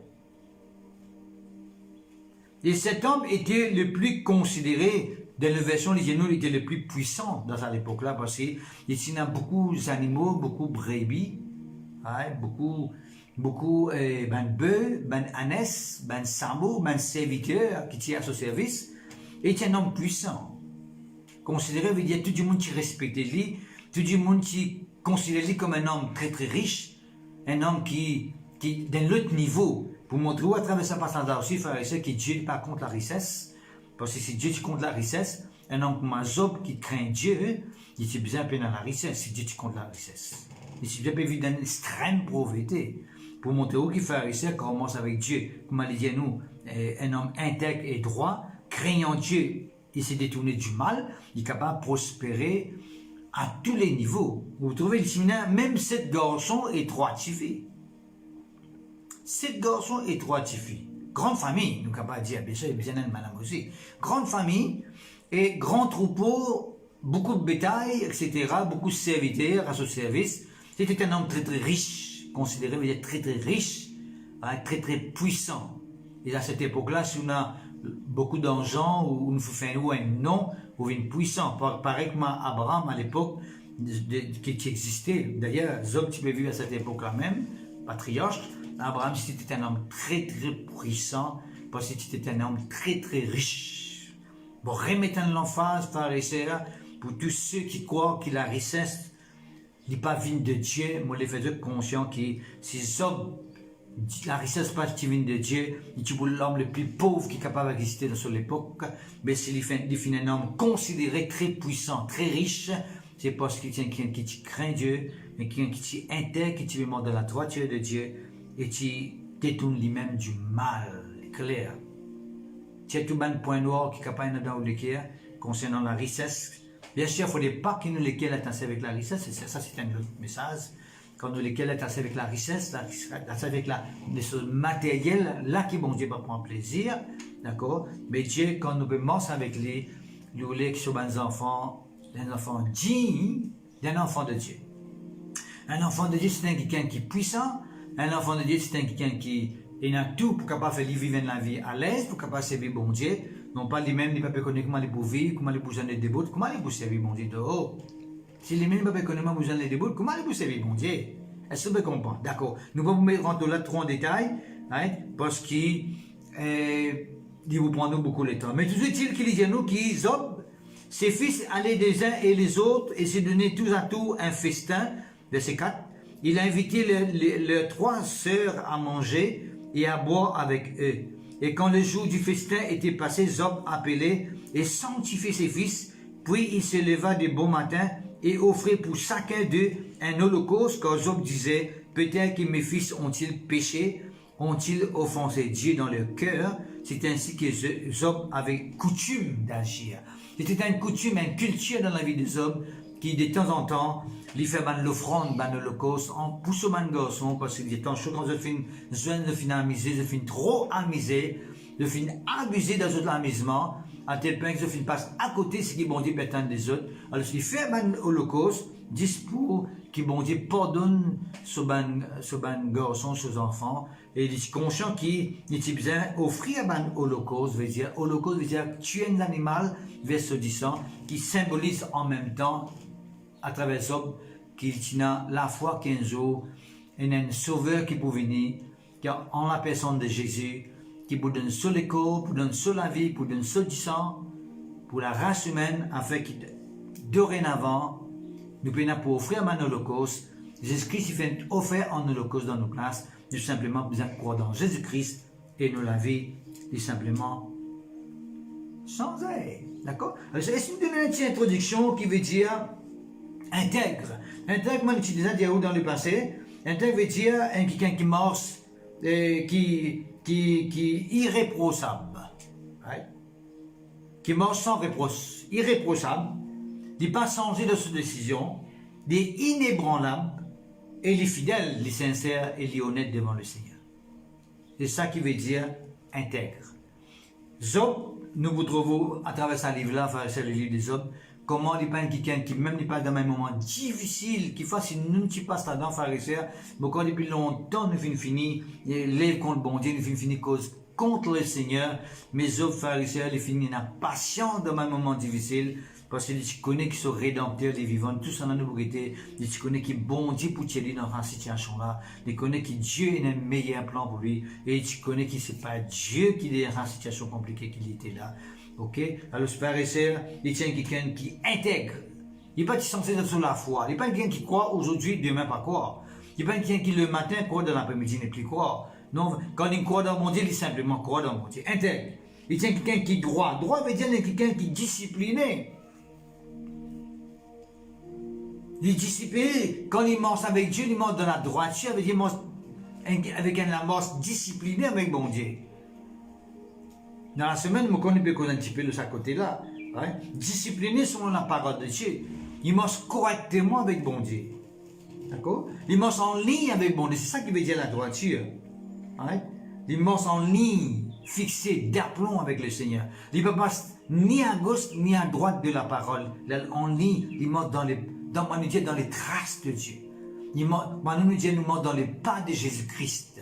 Et cet homme était le plus considéré, dans la version des Génous, il était le plus puissant dans cette époque-là, parce qu'il y a beaucoup d'animaux, beaucoup de brebis, beaucoup bœufs, ânesses, chameaux, serviteurs qui tirent à son service. Et il est un homme puissant. Considéré veut dire tout le monde qui respectait lui, tout le monde qui considérait lui comme un homme très très riche, un homme qui d'un autre niveau. Pour montrer à travers ce passage-là aussi, frère et sœur, que Dieu n'est pas contre la richesse. Parce que si Dieu est contre la richesse, un homme comme Job qui craint Dieu, il est bien peu dans la richesse, si Dieu est contre la richesse. Il est bien vivre dans une extrême pauvreté. Pour montrer où frère et sœur commence avec Dieu. Comme il dit à nous, un homme intègre et droit, craignant Dieu, il s'est détourné du mal, il est capable de prospérer à tous les niveaux. Vous trouvez le séminaire, même 7 garçons et 3 filles. 7 garçons et 3 filles. Grande famille, nous capables de dire, bien sûr, il y a besoin de madame aussi. Grande famille et grand troupeau, beaucoup de bétail, etc., beaucoup de serviteurs à son service. C'était un homme très très riche, considéré comme très très riche, très très puissant. Et à cette époque-là, si on a beaucoup d'argent ou on fait un nom, ou une puissance, pareil comme Abraham à l'époque qui existait. D'ailleurs, Job, tu peux vivre à cette époque-là même, patriarche. Abraham, c'était un homme très très puissant, parce que c'était un homme très très riche. Bon, remettons l'emphase, frères et sœurs, pour tous ceux qui croient que la richesse n'est pas vigne de Dieu, moi les faisais conscient que si Job, la richesse pas divine de Dieu, il est l'homme le plus pauvre qui est capable d'exister dans l'époque, mais s'il est un homme considéré très puissant, très riche, c'est parce qu'il est quelqu'un qui craint Dieu, mais quelqu'un qui est intègre, qui est de la droiture de Dieu, et qui détourne lui-même du mal, clair. C'est tout un point noir qui est capable dans l'équerre concernant la richesse. Bien sûr, il ne faudrait pas que nous lesquels attacher avec la richesse, ça c'est un autre message. Quand nous lesquels attacher avec la richesse, avec les choses matérielles, là qui bon Dieu va prendre plaisir, d'accord. Mais Dieu, quand nous commençons avec lui, nous voulons que ce soit un enfant digne d'un enfant de Dieu. Un enfant de Dieu, c'est quelqu'un qui est puissant. Un enfant de Dieu, c'est quelqu'un qui a tout pour capable faire vivre la vie à l'aise, pour capable servir bon Dieu. Non pas lui-même, il ne peut pas connaître comment il peut vivre, comment il peut se débouts, comment il peut servir bon Dieu de haut. Si lui-même ne peut pas connaître comment il peut débouts, comment il peut servir bon Dieu. Est-ce que vous comprenez? D'accord. Nous ne pouvons pas rentrer là trop en détail, parce qu'il vous prendre beaucoup de temps. Mais toujours est-il qu'il dit à nous qu'il Job, ses fils allaient des uns et les autres et se donnaient tous à tous un festin, verset 4. Il a invité les 3 sœurs à manger et à boire avec eux. Et quand le jour du festin était passé, Job appelait et sanctifiait ses fils. Puis il se leva de bon matin et offrait pour chacun d'eux un holocauste, car Job disait, peut-être que mes fils ont-ils péché, ont-ils offensé Dieu dans leur cœur. C'est ainsi que Job avait coutume d'agir. C'était une coutume, une culture dans la vie de Job, qui de temps en temps, lui fait l'offrande, l'holocauste, en poussant un garçon, parce qu'il est en chaud quand je finis amuser, je finis trop amuser, je finis abuser dans notre amusement, à tel point que je passe à côté de ce qui bon Dieu peut attendre des autres. Alors, il fait un holocauste, dis pour qui bon Dieu pardonne ce ban garçon, ce enfant, et il est conscient qu'il est besoin d'offrir un holocauste, veut dire tuer un animal vers ce sang, qui symbolise en même temps, à travers ça, qu'il tient la foi qu'un jour, il y a un sauveur qui peut venir, qui en la personne de Jésus, qui vous donne seul le corps, vous donne seul la vie, vous donne seul du sang, pour la race humaine, afin que dorénavant, nous pouvons pour offrir un holocauste. Jésus-Christ fait offert un holocauste dans nos places. Nous simplement besoin de croire dans Jésus-Christ et nous la vie est simplement changer. D'accord? Alors, je vais vous donner une petite introduction qui veut dire intègre. Intègre, moi, j'ai déjà dit dans le passé. Intègre veut dire quelqu'un qui marche, qui est irréprochable. Right? Qui marche sans reproche. Irréprochable. Il n'est pas changé de ses décisions. Il est inébranlable. Et les fidèles, les sincères et les honnêtes devant le Seigneur. C'est ça qui veut dire intègre. Job, nous vous trouvons à travers ce livre-là, c'est le livre de Job, comment il parle quelqu'un qui même n'est pas dans un moment difficile, qui fasse si nous ne passons là-dedans, frères et sœurs, mais quand depuis longtemps nous finissons fini, lève contre le bon Dieu, nous finissons fini cause contre le Seigneur, mais Job, frères et sœurs, il finit impatient dans un moment difficile, parce que tu connais qui sont rédempteurs des vivants, tous en nobilité, tu connais qui bon Dieu pour t'aider dans cette situation-là, tu connais que Dieu a un meilleur plan pour lui, et tu connais que ce n'est pas Dieu qui est dans une situation compliquée qu'il était là. Ok? Alors, frères et sœurs, il tient quelqu'un qui intègre. Il n'est pas censé être sur la foi. Il n'est pas quelqu'un qui croit aujourd'hui, demain pas croire. Il n'est pas quelqu'un qui le matin croit dans l'après-midi n'est plus croire. Non, quand il croit dans mon Dieu, il simplement croit dans mon Dieu. Intègre. Il tient quelqu'un qui est droit. Droit veut dire quelqu'un qui est discipliné. Il est discipliné. Quand il marche avec Dieu, il marche dans la droiture, il marche avec un marche discipliné avec mon Dieu. Dans la semaine, je connais un petit peu de ce côté-là. Hein? Discipliné selon la parole de Dieu. Il marche correctement avec bon Dieu. D'accord? Il marche en ligne avec bon Dieu. C'est ça qui veut dire la droiture. Hein? Il marche en ligne, fixé d'aplomb avec le Seigneur. Il ne passe ni à gauche ni à droite de la parole. En ligne, il marche dans les traces de Dieu. Nous marche dans les pas de Jésus-Christ.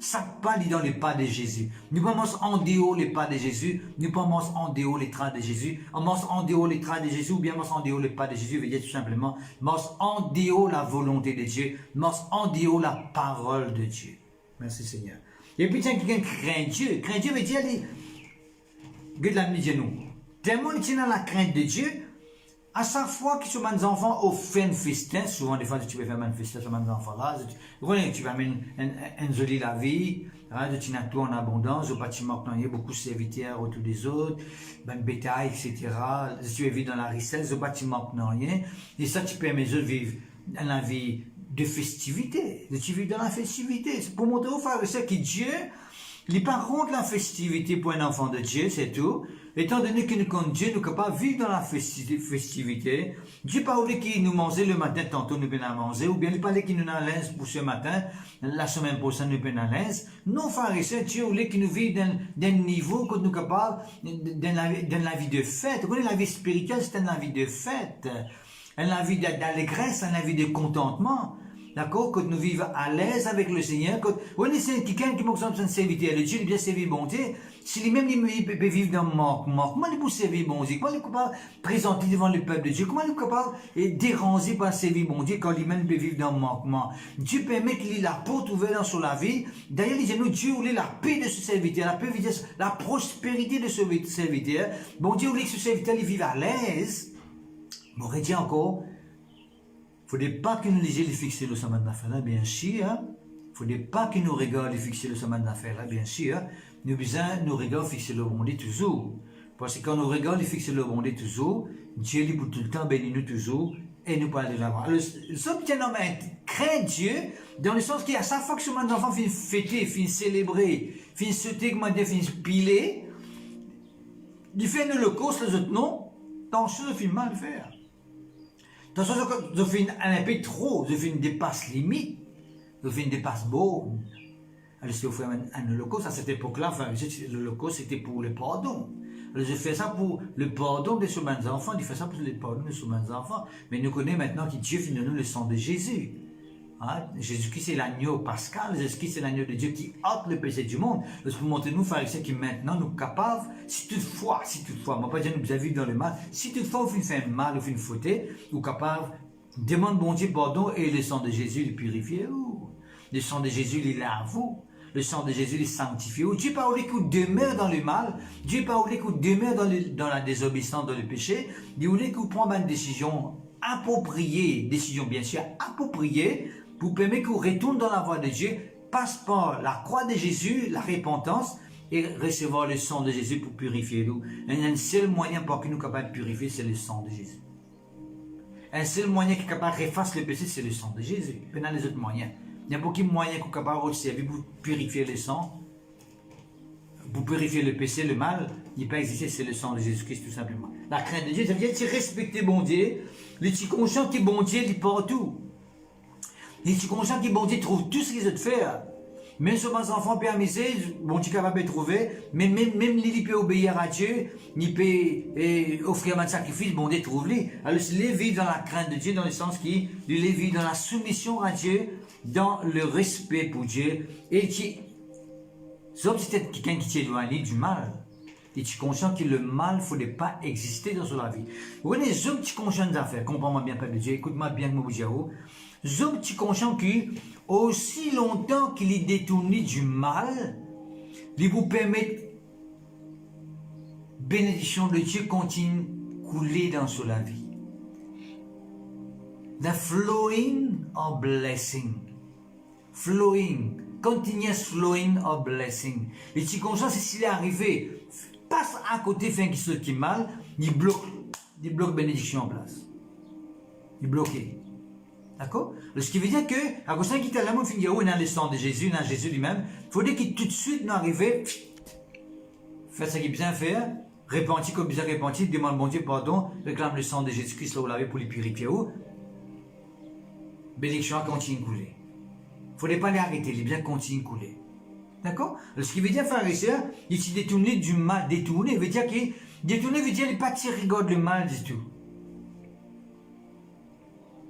Chaque pas est dans les pas de Jésus. Nous ne marchons pas en dehors les pas de Jésus, nous ne marchons pas en dehors les traces de Jésus. On marche en dehors les traces de Jésus ou bien marche en dehors les pas de Jésus, veut dire tout simplement marche en dehors la volonté de Dieu, marche en dehors la parole de Dieu. Merci Seigneur. Et puis tiens, quelqu'un craint Dieu. Craint Dieu veut dire que de la de nous. Tellement il tient dans la crainte de Dieu. À chaque fois que mes enfants ont fait un festin, souvent des fois tu peux faire un festin sur mes enfants-là, tu vas amener une jolie la vie, tu as tout en abondance, au bâtiment, il y a beaucoup de serviteurs autour des autres, ben bétail, etc. Tu vis dans la richesse, au bâtiment, rien. Et ça, tu permets de vivre dans la vie de festivité, tu vis dans la festivité. C'est pour montrer aux frères et sœurs que Dieu, il n'est pas contre la festivité pour un enfant de Dieu, c'est tout. Étant donné que nous, comme Dieu, nous ne pouvons pas vivre dans la festivité, Dieu n'a pas voulu qu'il nous mange le matin, tantôt nous pouvons manger, ou bien il n'a pas voulu qu'il nous ait l'aise pour ce matin, la semaine prochaine nous pouvons l'aise. Non, frères et sœurs, Dieu voulait qu'il nous vive d'un niveau que nous sommes capables, dans la vie de fête. Vous voyez, la vie spirituelle, c'est une vie de fête, une vie d'allégresse, une vie de contentement. D'accord? Que nous vivons à l'aise avec le Seigneur. Vous c'est quelqu'un qui m'exemple un serviteur de Dieu, il bien servir bon Dieu. Si lui-même il peut vivre dans le manquement, comment il peut servir bon Dieu? Comment il est capable de présenter devant le peuple de Dieu? Comment il est capable de déranger par servir bon Dieu quand lui-même peut vivre dans le manquement? Dieu permet qu'il ait la porte ouverte sur la vie. D'ailleurs, il dit nous, Dieu voulait la paix de ce serviteur, la paix veut dire la prospérité de ce serviteur. Bon Dieu voulait que ce serviteur il vive à l'aise. Bon, on dit encore, il ne faudrait pas que nous les fixer le semaine d'affaires là, bien sûr. Il ne faudrait pas que nous regardions fixer le semaine d'affaires là, bien sûr. Nous besoin nous regarder fixer le bon Dieu toujours. Parce que quand nous regardons fixer le bon Dieu toujours, Dieu lui pour tout le temps bénit nous toujours et nous parle de l'avant. Alors, ce petit homme craint Dieu dans le sens qu'à chaque fois que mes enfants finissent fêter, finissent célébrer, finissent sauter, finissent piler, il fait un holocauste, les autres non, dans ce qu'il fait mal faire. Dans ce cas, je fais un peu trop, je fais une dépasse limite, je fais une dépasse borne. Alors, si on fait un holocauste, à cette époque-là, enfin, l'holocauste, c'était pour le pardon. Alors, je fais ça pour le pardon de mes enfants, il fait ça pour le pardon de mes enfants. Mais nous connaissons maintenant que Dieu finit nous le sang de Jésus. Hein? Jésus-Christ c'est l'agneau pascal, Jésus-Christ c'est l'agneau de Dieu qui ôte le péché du monde. Donc, pour montrer nous, pharisiens, que maintenant nous sommes capables, si toutefois, moi pas dire nous avez vu dans le mal, si toutefois vous faites un mal ou vous faites une faute, nous sommes capables, demande bon Dieu pardon et le sang de Jésus le purifie. Le sang de Jésus il lave vous. Le sang de Jésus les sanctifie. Dieu n'a pas voulu qu'on demeure dans le mal. Dieu n'a pas voulu qu'on demeure dans la désobéissance, dans le péché. Il voulait qu'on prenne une décision appropriée, décision bien sûr appropriée, pour permettre qu'on retourne dans la voie de Dieu, passe par la croix de Jésus, la repentance, et recevoir le sang de Jésus pour purifier nous. Et un seul moyen pour que nous soyons capables de purifier, c'est le sang de Jésus. Un seul moyen qui est capable de effacer le péché, c'est le sang de Jésus. Il y a les autres moyens. Il y a beaucoup de moyens qu'on est capable de servir pour purifier le sang, pour purifier le péché, le mal. Il ne peut pas exister, c'est le sang de Jésus-Christ tout simplement. La crainte de Dieu, ça veut dire respecter bon Dieu. Le petit conscient qui est bon Dieu, il est partout. Le petit conscient qui est bon Dieu trouve tout ce qu'ils ont fait. Même sur mes enfants permissés, bon Dieu est capable de trouver, mais même il peut obéir à Dieu, il peut offrir un sacrifice, bon Dieu trouve-les. Alors, il vit dans la crainte de Dieu, dans le sens qu'il vit dans la soumission à Dieu, dans le respect pour Dieu, et qui, sauf si c'est quelqu'un qui t'éloigne du mal, et tu es conscient que le mal ne faudrait pas exister dans la vie. Vous voyez, les hommes qui sont conscients d'affaires, comprends-moi bien, Père de Dieu, écoute-moi bien, Mouboudjaou, les hommes qui sont conscients que, aussi longtemps qu'il est détourné du mal, il vous permet, bénédiction de Dieu continue couler dans la vie. The flowing of blessing. Flowing, continuous flowing of blessing. Et tu conscient, c'est s'il est arrivé, passe à côté, fait quelque chose qui est mal, il bloque bénédiction en place. Il bloque. D'accord? Ce qui veut dire que, à cause de qui t'a l'amour, il y a le sang de Jésus, dans Jésus lui-même, il faut dire qu'il tout de suite nous arrive, faire ce qu'il a besoin de faire, repentir comme besoin de repentir, demande bon Dieu pardon, réclame le sang de Jésus-Christ là où l'avait pour les purifier. Bénédiction continue de couler. Il ne faudrait pas les arrêter, les biens continuent de couler. D'accord? Ce qui veut dire, frère et sœur, il s'est détourné du mal. Détourné veut dire qu'il n'est pas tiré rigole le mal du tout.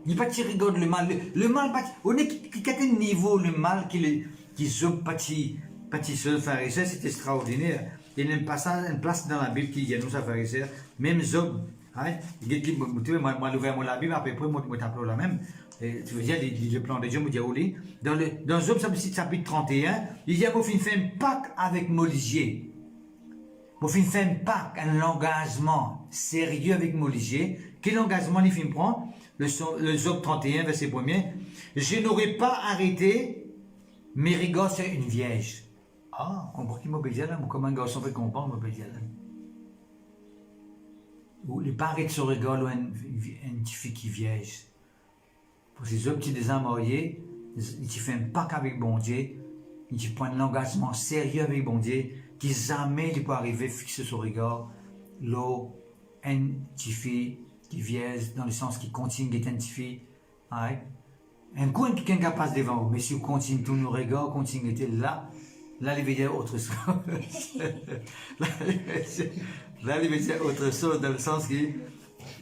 Il n'est pas tiré rigole le mal. Le mal, on est à quel niveau le mal qui zobe petit seul, frère et sœur, c'est extraordinaire. Il y a une place dans la Bible qui dit à nous, frère et sœur, même Zob, moi, l'ouvert la Bible, après, moi, t'appelle la même. Tu veux dire, le plan de Dieu, me dit, dans Job, chapitre 31, il dit, vous faites un pacte avec Molisier. Vous faites un pacte, un engagement sérieux avec Molisier. Quel engagement il fait prendre? Le Job 31, verset 1er. Je n'aurais pas arrêté mes rigoles sur une vierge. Ah, on voit qu'il m'obéit là, comme un garçon peut comprendre, m'obéit là. Ou il pas arrêté sur rigole ou une fille qui vierge. Pour ces hommes qui sont déjà mariés, ils font un pacte avec bon Dieu, ils prennent un engagement sérieux avec bon Dieu, qui jamais ne peut arriver à fixer son regard, l'eau, une fille qui vierge, dans le sens qui continue d'être une fille. Un coup, quelqu'un passe devant vous, mais si vous continuez tous nos regards, continuez d'être là, il veut dire autre chose. Là, il veut dire autre chose, dans le sens que,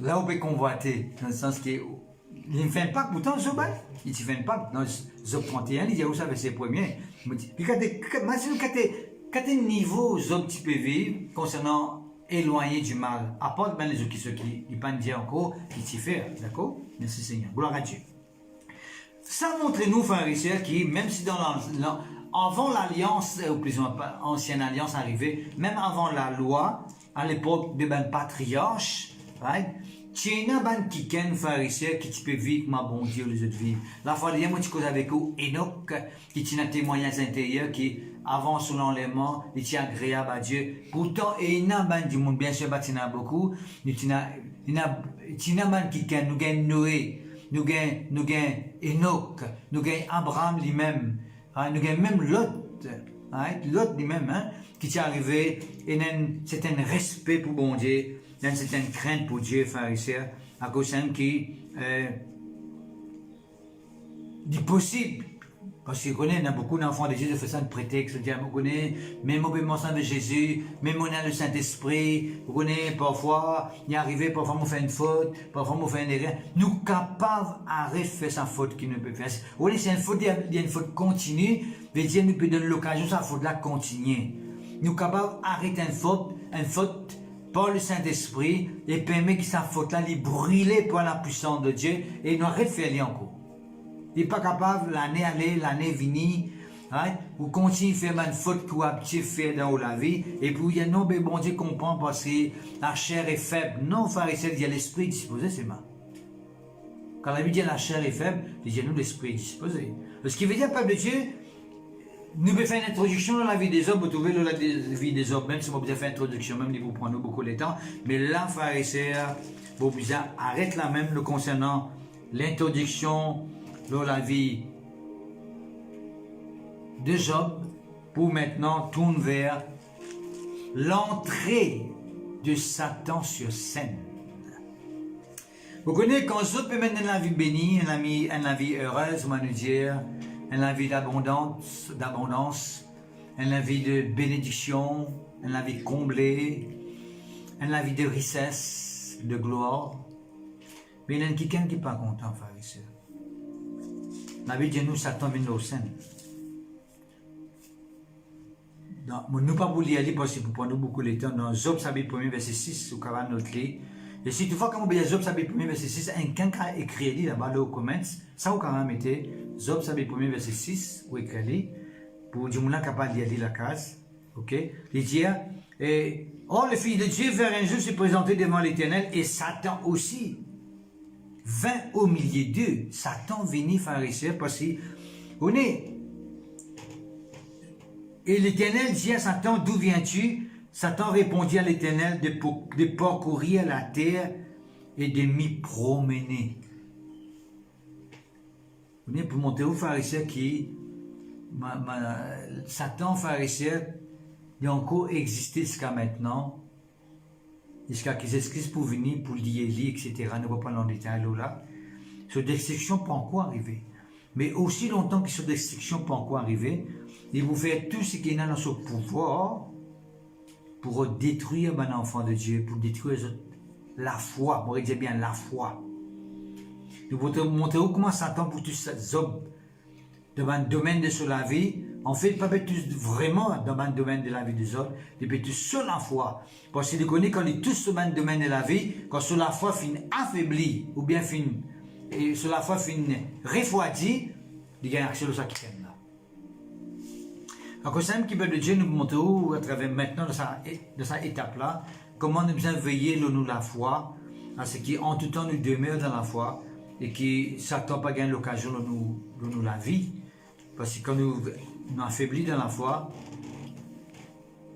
là, on peut convoiter, dans le sens que, il ne fait pas pourtant Job, il ne fait pas dans Job 31, il dit où ça va ses premiers. Puis quand tu as un niveau Job tu peux vivre concernant éloigner du mal, à part ben, les autres qui ne peuvent dire encore, qui t'y fait, d'accord? Merci Seigneur, gloire à Dieu. Ça montre nous, frères et sœurs, qui même si avant l'alliance, ou plus ancienne alliance arrivée, même avant la loi, à l'époque de ben patriarche, right? Tu as un qui ken frère et sœur qui peut vivre ma bon Dieu les autres vivent. La fois dernière moi tu cause avec vous Enoch qui a un témoignage intérieur qui avance sous l'enlèvement, il est agréable à Dieu. Pourtant il y a un du monde bien sûr il y en a beaucoup. Il y a un qui ken nous gagne Noé, nous gagne Enoch, nous gagne Abraham lui-même, nous gagne même Lot, Lot lui-même qui est arrivé et c'est un respect pour bon Dieu. C'est une crainte pour Dieu, frère et sœur, à cause de qui dit possible, Parce que connaît, il y a beaucoup d'enfants de Jésus qui font ça de prétexte. Dire, vous connaissez, même au baptême de Jésus, même on a le Saint-Esprit, vous connaissez, parfois, il est arrivé, parfois on fait une faute, parfois on fait une erreur. Nous sommes capables d'arrêter de faire sa faute qu'il ne peut faire. Vous voyez, c'est une faute, il y a une faute continue, mais Dieu nous peut donner l'occasion, sa faute-là continue. Nous sommes capables d'arrêter une faute par le Saint-Esprit, et permettre que sa faute-là, lui brûler par la puissance de Dieu, et nous arrête de faire les encore. Il n'est pas capable, l'année aller, l'année venir, hein, ou continuer à faire une faute qu'on a fait dans la vie, et puis il y a non, mais bon Dieu comprend parce que la chair est faible. Non, pharisien, il y a l'esprit disposé, c'est mal. Quand la Bible dit la chair est faible, il y a nous l'esprit disposé. Ce qui veut dire, peuple de Dieu, nous pouvons faire une introduction dans la vie des hommes, vous trouvez dans la vie des hommes, même si vous avez fait une introduction, même si vous prenez beaucoup de temps, mais là, pharisien, vous arrête là même le concernant l'introduction dans la vie de Job, pour maintenant tourner vers l'entrée de Satan sur scène. Vous connaissez quand Job peut mettre la vie bénie, la vie heureuse, on va nous dire, la vie d'abondance, la vie de bénédiction, la vie comblée, la vie de richesse, de gloire. Mais il y a quelqu'un qui n'est pas content, frère et sœur. La Bible dit nous, Satan vient au sein. Nous pas vous lire parce que vous prenez beaucoup de temps. Dans Job, chapitre 1, verset 6, vous avez noté. Et si tu vois comment Job, chapitre 1, verset 6, quelqu'un a écrit là-bas, là, au comments, ça vous quand même été, Job, chapitre 1, verset 6, vous écrit, pour du monde capable de lire la case. Ok? Il dit, oh, le Fils de Dieu vers un jour se présenter devant l'Éternel et Satan aussi. Vint au milieu d'eux, Satan venait pharisien parce que, on est. Et l'Éternel dit à Satan, d'où viens-tu? Satan répondit à l'Éternel de parcourir la terre et de m'y promener. On est pour montrer aux pharisiens qui, Satan pharisien, il a encore existé jusqu'à maintenant. Jusqu'à qu'ils s'excusent pour venir, pour lier, etc. Ne va pas dans le détail là. Cette destruction peut encore arriver. Mais aussi longtemps que cette destruction peut encore arriver, il vous fait tout ce qu'il y a dans son pouvoir pour détruire un enfant de Dieu, pour détruire la foi. Moi, je dis bien la foi. Nous vous montrer comment Satan pour tous ces hommes dans le domaine de la vie. En fait, pas tous vraiment dans le domaine de la vie des autres, mais tous sur la foi. Parce que vous connaissez quand ils sont tous dans le domaine de la vie, quand sur la foi fin affaibli, ou bien fin, et sur la foi fin refroidi, il y a une action de ça qui est là. Donc, c'est un petit peu de Dieu nous montre à travers maintenant de sa étape-là, comment nous devons veiller nous la foi, à ce qui en tout temps nous demeure dans la foi, et qui Satan pas gagné l'occasion de nous la vie. Parce que quand nous affaiblis dans la foi,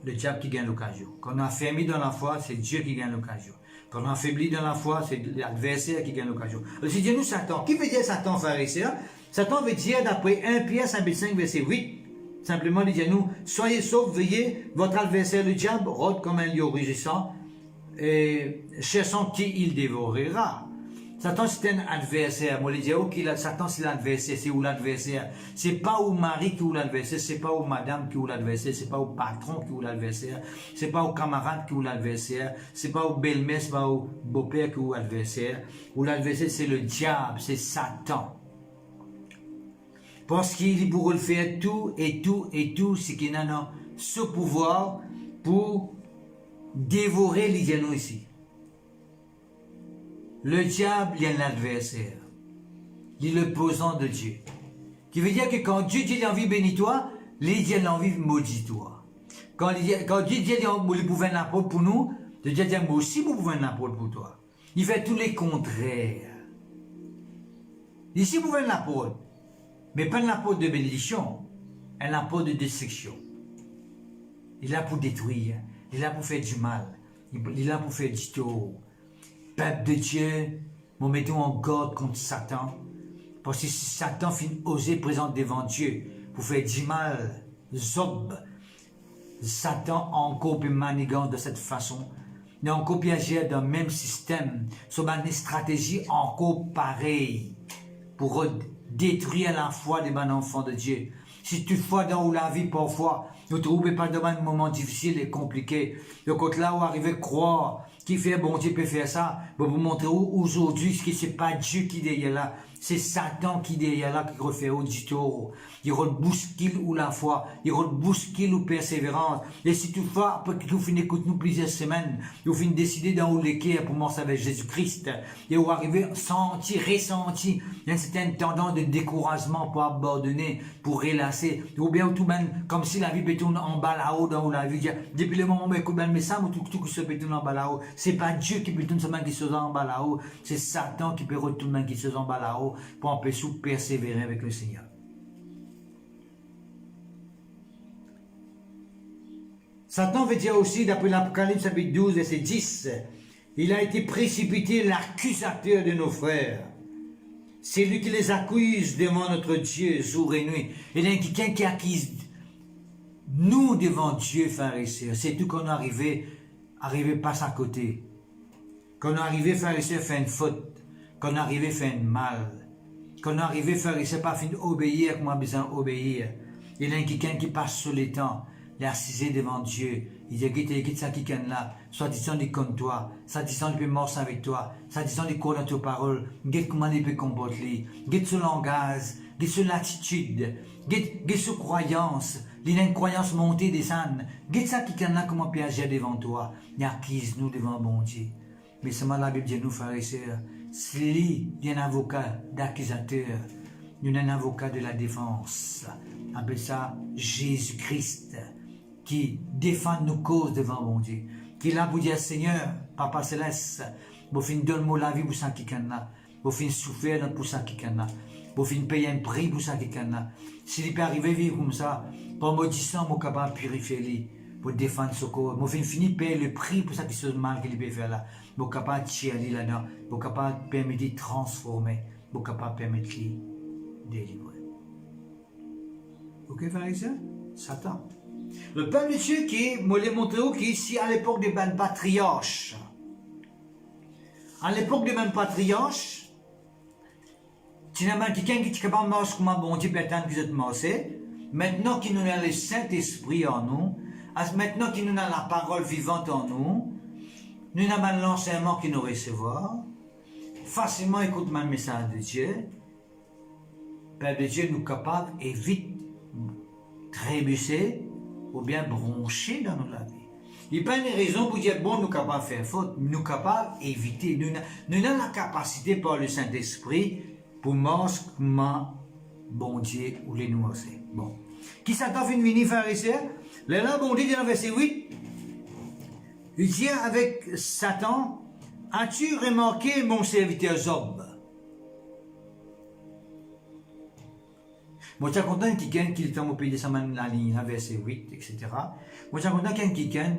le diable qui gagne l'occasion. Quand on est affermi dans la foi, c'est Dieu qui gagne l'occasion. Quand on est affaibli dans la foi, c'est l'adversaire qui gagne l'occasion. Alors si Dieu nous Satan, qui veut dire Satan, frère et sœur? Satan veut dire, d'après 1 Pierre 5, verset 8, simplement, il dit à nous, soyez saufs, veillez, votre adversaire le diable rôde comme un lion rugissant, et cherchant qui il dévorera. Satan, c'est un adversaire. Moi, je dis, ok, Satan, c'est l'adversaire. C'est où l'adversaire? C'est pas au mari qui est l'adversaire, c'est pas au madame qui est l'adversaire, c'est pas au patron qui est l'adversaire, c'est pas au camarade qui est l'adversaire, c'est pas au belle-mère, c'est pas au beau-père qui est l'adversaire. Ou l'adversaire, c'est le diable, c'est Satan. Parce qu'il pourrait faire tout, ce qu'il a ce pouvoir pour dévorer les gens ici. Le diable, il est l'adversaire. Il est l'opposant de Dieu. Qui veut dire que quand Dieu dit qu'il a envie de bénir toi, les dieux ont envie de maudire toi. Quand Dieu dit qu'il a envie de faire n'importe pour nous, Dieu dit moi aussi vous pouvez n'importe pour toi. Il fait tous les contraires. Ici vous pouvez n'importe, mais pas n'importe de bénédiction, un n'importe de destruction. Il est là pour détruire, il est là pour faire du mal, il est là pour faire du tort. Peuple de Dieu, nous mettons en garde contre Satan. Parce que si Satan finit oser présenter devant Dieu pour faire du mal, Job, Satan encore peut manigancer de cette façon. Il a encore agir dans le même système, sur une stratégie encore pareille pour détruire la foi des bon enfants de Dieu. Si toutefois dans la vie parfois, vous ne trouvez pas de un moment difficile et compliqué, le côté là où arriver à croire qui fait bon Dieu peut faire ça, pour vous montrer aujourd'hui ce qui c'est pas Dieu qui est derrière là, c'est Satan qui est derrière là qui refait au du taureau. Il rebouscule ou la foi, il rebouscule ou persévérance. Et si toutefois, après que vous finissez d'écouter nous plusieurs semaines, vous finissez décider d'en haut les quais pour marcher avec Jésus-Christ, et vous arrivez à sentir, ressentir une certaine tendance de découragement pour abandonner, pour relasser, ou bien tout de même, comme si la vie peut tourner en bas là-haut, dans la vie, depuis le moment où écoute le message, tout qui se peut tourner en bas là-haut, c'est pas Dieu qui peut tourner seulement qui se en bas là-haut, c'est Satan qui peut retourner qui se en bas là-haut, pour empêcher de persévérer avec le Seigneur. Satan veut dire aussi, d'après l'Apocalypse chapitre 12, verset 10, il a été précipité l'accusateur de nos frères. C'est lui qui les accuse devant notre Dieu jour et nuit. Il y a quelqu'un qui accuse nous devant Dieu, frères et sœurs. C'est tout qu'on est arrivé passe à côté. Qu'on est arrivé, frères et sœurs, faire une faute. Qu'on est arrivé faire un mal. Qu'on est arrivé, frères et sœurs, pas fin d'obéir comme on a besoin d'obéir. Il y a quelqu'un qui passe sur les temps. Il est assisé devant Dieu. Il dit, quitte ça qui est là. Soit disant dit comme toi. Soit disant il peut marcher avec toi. Soit disant il croit dans tes paroles. Quitte comment il peut comporter. Quitte ce langage. Quitte ce l'attitude. Quitte ce croyance. Il a une croyance montée des ânes. Quitte ça qui est là comment peut agir devant toi. Il acquise nous devant bon Dieu. Mais seulement la Bible dit nous, frères et sœurs. S'il y a un avocat d'accusateur. Il y a un avocat de la défense. On appelle ça Jésus-Christ. Qui défend nos causes devant mon Dieu, qui est là pour dire Seigneur, Papa Céleste, vous finissez donne-moi la vie pour ça qui est là, vous finissez souffrir pour ça qui est là, vous finissez payer un prix pour ça qui est là. S'il peut arriver à vivre comme ça, pour me dire vous capable de purifier lui, pour défendre ce corps, vous finissez payer le prix pour ça qui se mal qu'il peut faire là, vous capable de tirer là-dedans, vous capable de permettre de transformer, vous capable de permettre de délivrer. Ok, frères et sœurs? Satan. Le peuple de Dieu qui, moi l'ai montré qui est ici à l'époque des ben patriarches. À l'époque des ben patriarches, tu n'as pas quelqu'un qui est capable de marcher comme un bon Dieu, peut-être que vous êtes marché. Maintenant qu'il nous a le Saint-Esprit en nous, maintenant qu'il nous a la parole vivante en nous, nous avons l'enseignement qu'il nous recevoir. Facilement écoute le message de Dieu. Père de Dieu nous capable et vite trébucher ou bien broncher dans notre vie. Il n'y a pas une raison pour dire, bon, nous sommes capables de faire faute, nous sommes capables d'éviter. Nous avons la capacité par le Saint-Esprit pour marcher comme bon Dieu ou les nous aussi. Bon. Qui s'attend à venir, frères et sœurs? Là, bon Dieu, dans le verset 8, il dit avec Satan, as-tu remarqué mon serviteur Job? Moi, je suis content qu'il y ait quelqu'un qui paye la ligne, verset 8, etc. Moi, je suis content qu'il y ait quelqu'un,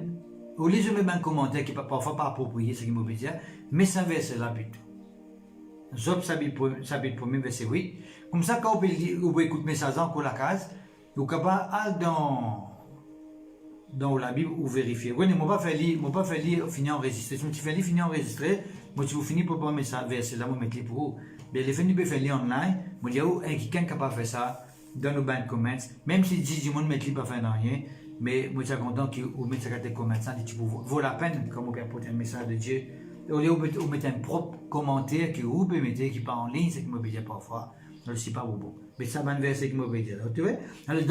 au lieu de mettre un commentaire qui n'est parfois pas approprié, ce qu'il m'a dit, mais ça verset là plutôt. Job, chapitre 1er, verset 8. Comme ça, quand vous pouvez écouter mes messages en la case, vous êtes capable d'aller dans la Bible ou vérifier. Oui, mais je ne pas faire lire, finir enregistré. Si je fais lire, finir enregistré, moi, si vous finissez pour prendre mes verset là, je vais mettre pour vous. Mais les fins, vous pouvez faire lire online, je dis, oh, quelqu'un qui est capable de faire ça, dans nos bandes de comments, même si 10 monde mettent pas faire rien, mais moi je suis content que vous mettez ça dans les commentaires, ça vaut la peine comme vous pouvez apporter un message de Dieu. Au lieu de vous mettre un propre commentaire que vous pouvez mettre, qui part en ligne, c'est que vous pouvez dire parfois, je ne sais pas vous. Mais ça va un verset que vous pouvez dire. Tu vois? Alors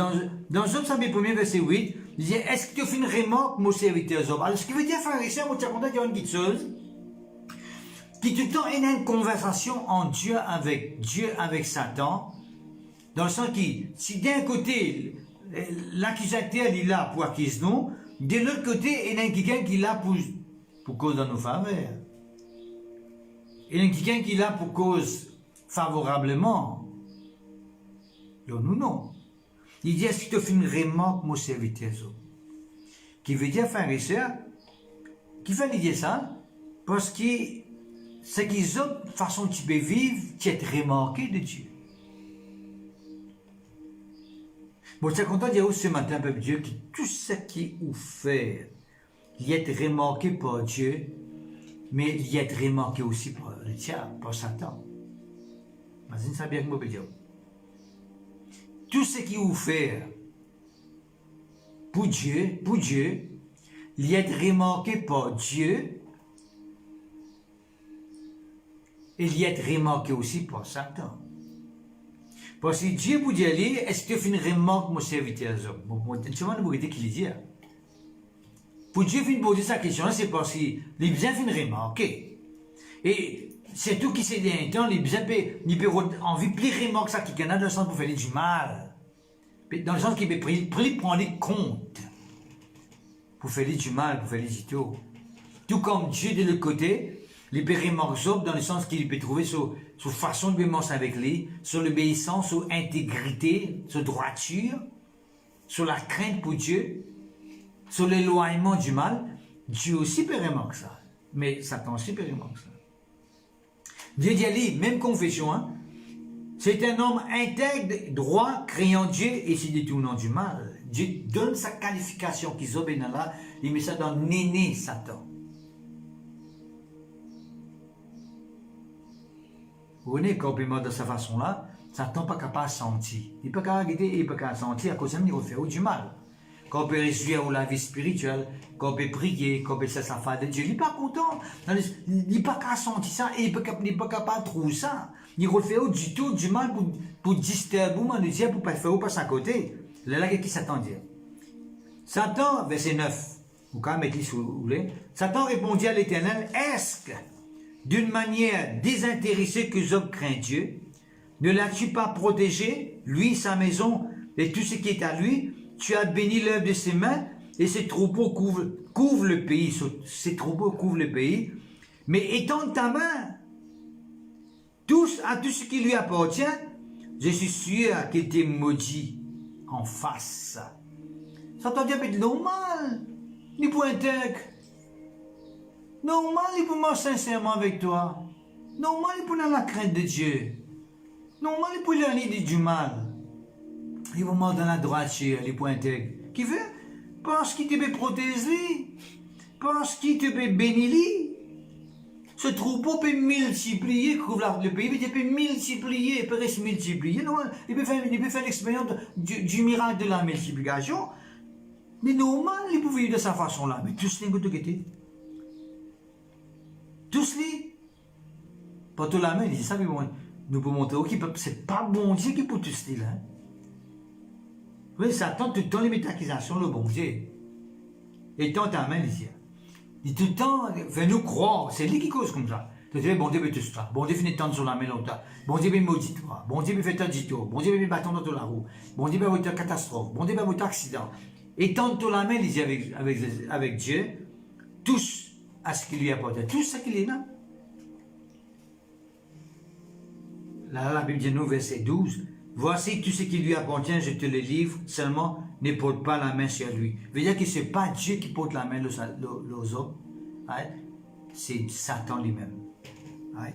dans Job, ça premier verset 8, il dit, est-ce que tu fais une remarque, mon serviteur Job? Alors ce qui veut dire, frère et sœur, moi je suis content qu'il y ait une petite chose, qui tout le temps il y a une conversation en Dieu avec Satan, dans le sens que, si d'un côté, l'accusateur est là pour accuser nous, de l'autre côté, il y a quelqu'un qui est là pour cause dans nos faveurs. Il y a quelqu'un qui est là pour cause favorablement. Donc nous, non. Il dit, est-ce que tu fais une remarque, mon serviteur? Qui veut dire, frère et sœur, qui fait dire ça, parce que c'est qu'ils ont une façon tu peux vivre, qui est remarqué de Dieu. Moi, je suis content de dire ce matin, peuple Dieu, que tout ce qui vous fait, il est remarqué par Dieu, mais il est remarqué aussi par le diable, par Satan. Imagine ça bien que moi, dire. tout ce qu'il vous fait pour Dieu, il est remarqué par Dieu, et il est remarqué aussi par Satan. Parce que Dieu vous dit, est-ce que tu fais une remarque, mon serviteur? Tu vois, vous voyez qu'il dit. Pour Dieu fait poser sa question, c'est parce qu'il a besoin de faire une remarque. Et c'est tout qui s'est dit un temps, il peut envie de plus remarque ça qui dans le sens pour faire du mal. Dans le sens qu'il peut prendre compte pour faire du mal, pour faire du tout. Tout comme Dieu de l'autre côté, il peut remarquer dans le sens qu'il peut trouver sur façon de vivre avec lui, sur l'obéissance, sur intégrité, sur droiture, sur la crainte pour Dieu, sur l'éloignement du mal. Dieu aussi peut remarquer ça. Mais Satan aussi peut remarquer ça. Dieu dit, même confession, hein, c'est un homme intègre, droit, craignant Dieu et se détournant du mal. Dieu donne sa qualification qu'ils obéissent là, il met ça dans néné Satan. Vous voyez, quand on peut de cette façon-là, Satan n'est pas capable de sentir. Il n'est pas capable de guider, il n'est pas capable de sentir à cause de ça, il fait du mal. Quand on peut réussir la vie spirituelle, quand on peut prier, quand on peut faire sa fête de Dieu, il n'est pas content. Il n'est pas capable de sentir ça et il n'est pas capable de trouver ça. Il refait du tout du mal pour disturber le Dieu, pour ne pas faire passer à côté. C'est là qui Satan dit. Satan, verset 9, vous pouvez mettre si vous voulez. Satan répondit à l'Éternel, est-ce que, d'une manière désintéressée que Job craint Dieu, ne l'as-tu pas protégé, lui, sa maison et tout ce qui est à lui? Tu as béni l'œuvre de ses mains et ses troupeaux couvrent le pays. Ses troupeaux couvrent le pays. Mais étends ta main à tout ce qui lui appartient, je suis sûr qu'il t'est maudit en face. Ça t'a dit être normal, ni pour intègre. Normal, il peut marcher sincèrement avec toi. Normal, il peut avoir la crainte de Dieu. Normal, il peut aller du mal. Il va marcher dans la droiture, les points intègres. Qui veut? Parce qu'il te peut protéger, parce qu'il te peut bénir. Ce troupeau peut multiplier, couvre le pays, il peut multiplier, il peut rester multiplier. Non, il peut faire l'expérience du miracle de la multiplication. Mais normal, il peut vivre de sa façon-là. Mais tous les gouttes de gaieté. Tous les. Pas tout la main, il dit ça, mais bon, nous pouvons montrer que c'est pas bon Dieu qui peut tous les là. Oui, Satan, tout le temps, les met accusation, le bon Dieu. Et tant ta main, il dit tout le temps, fais-nous croire, c'est lui qui cause comme ça. Tu dis, bon Dieu veut tout ça, bon Dieu finit tant sur la main l'autre, bon Dieu veut maudit toi, bon Dieu veut faire tant de tout, bon Dieu veut bâton dans la roue, bon Dieu veut avoir une catastrophe, bon Dieu veut avoir un accident. Et tant la main, il dit avec Dieu, tous à ce qu'il lui apporte, tout ce qu'il est là. Là, la Bible dit nous, verset 12, voici tout ce qui lui appartient, je te le livre, seulement ne porte pas la main sur lui. Ça veut dire que ce n'est pas Dieu qui porte la main aux hommes, hein? C'est Satan lui-même. Hein?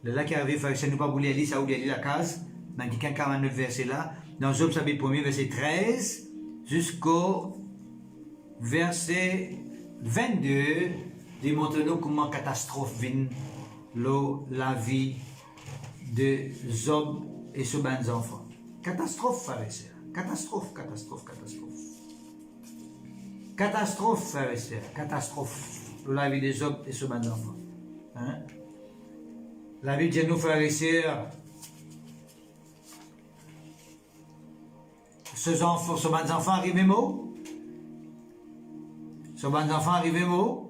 Là qui arrive, ça ne pas vouloir lire ça ou lire la case, dans le 49 verset là, dans Job chapitre 1er, verset 13, jusqu'au verset 22, démontre-nous comment catastrophe vient la vie de Job et ses bons enfants. Catastrophe, frères et sœurs. Catastrophe, catastrophe, catastrophe. Catastrophe, frères et sœurs. Catastrophe pour la vie de Job et ses bons enfants. Hein? La vie de nous, frères et sœurs, ces bons enfants arrivent morts. Ces bons enfants arrivent morts.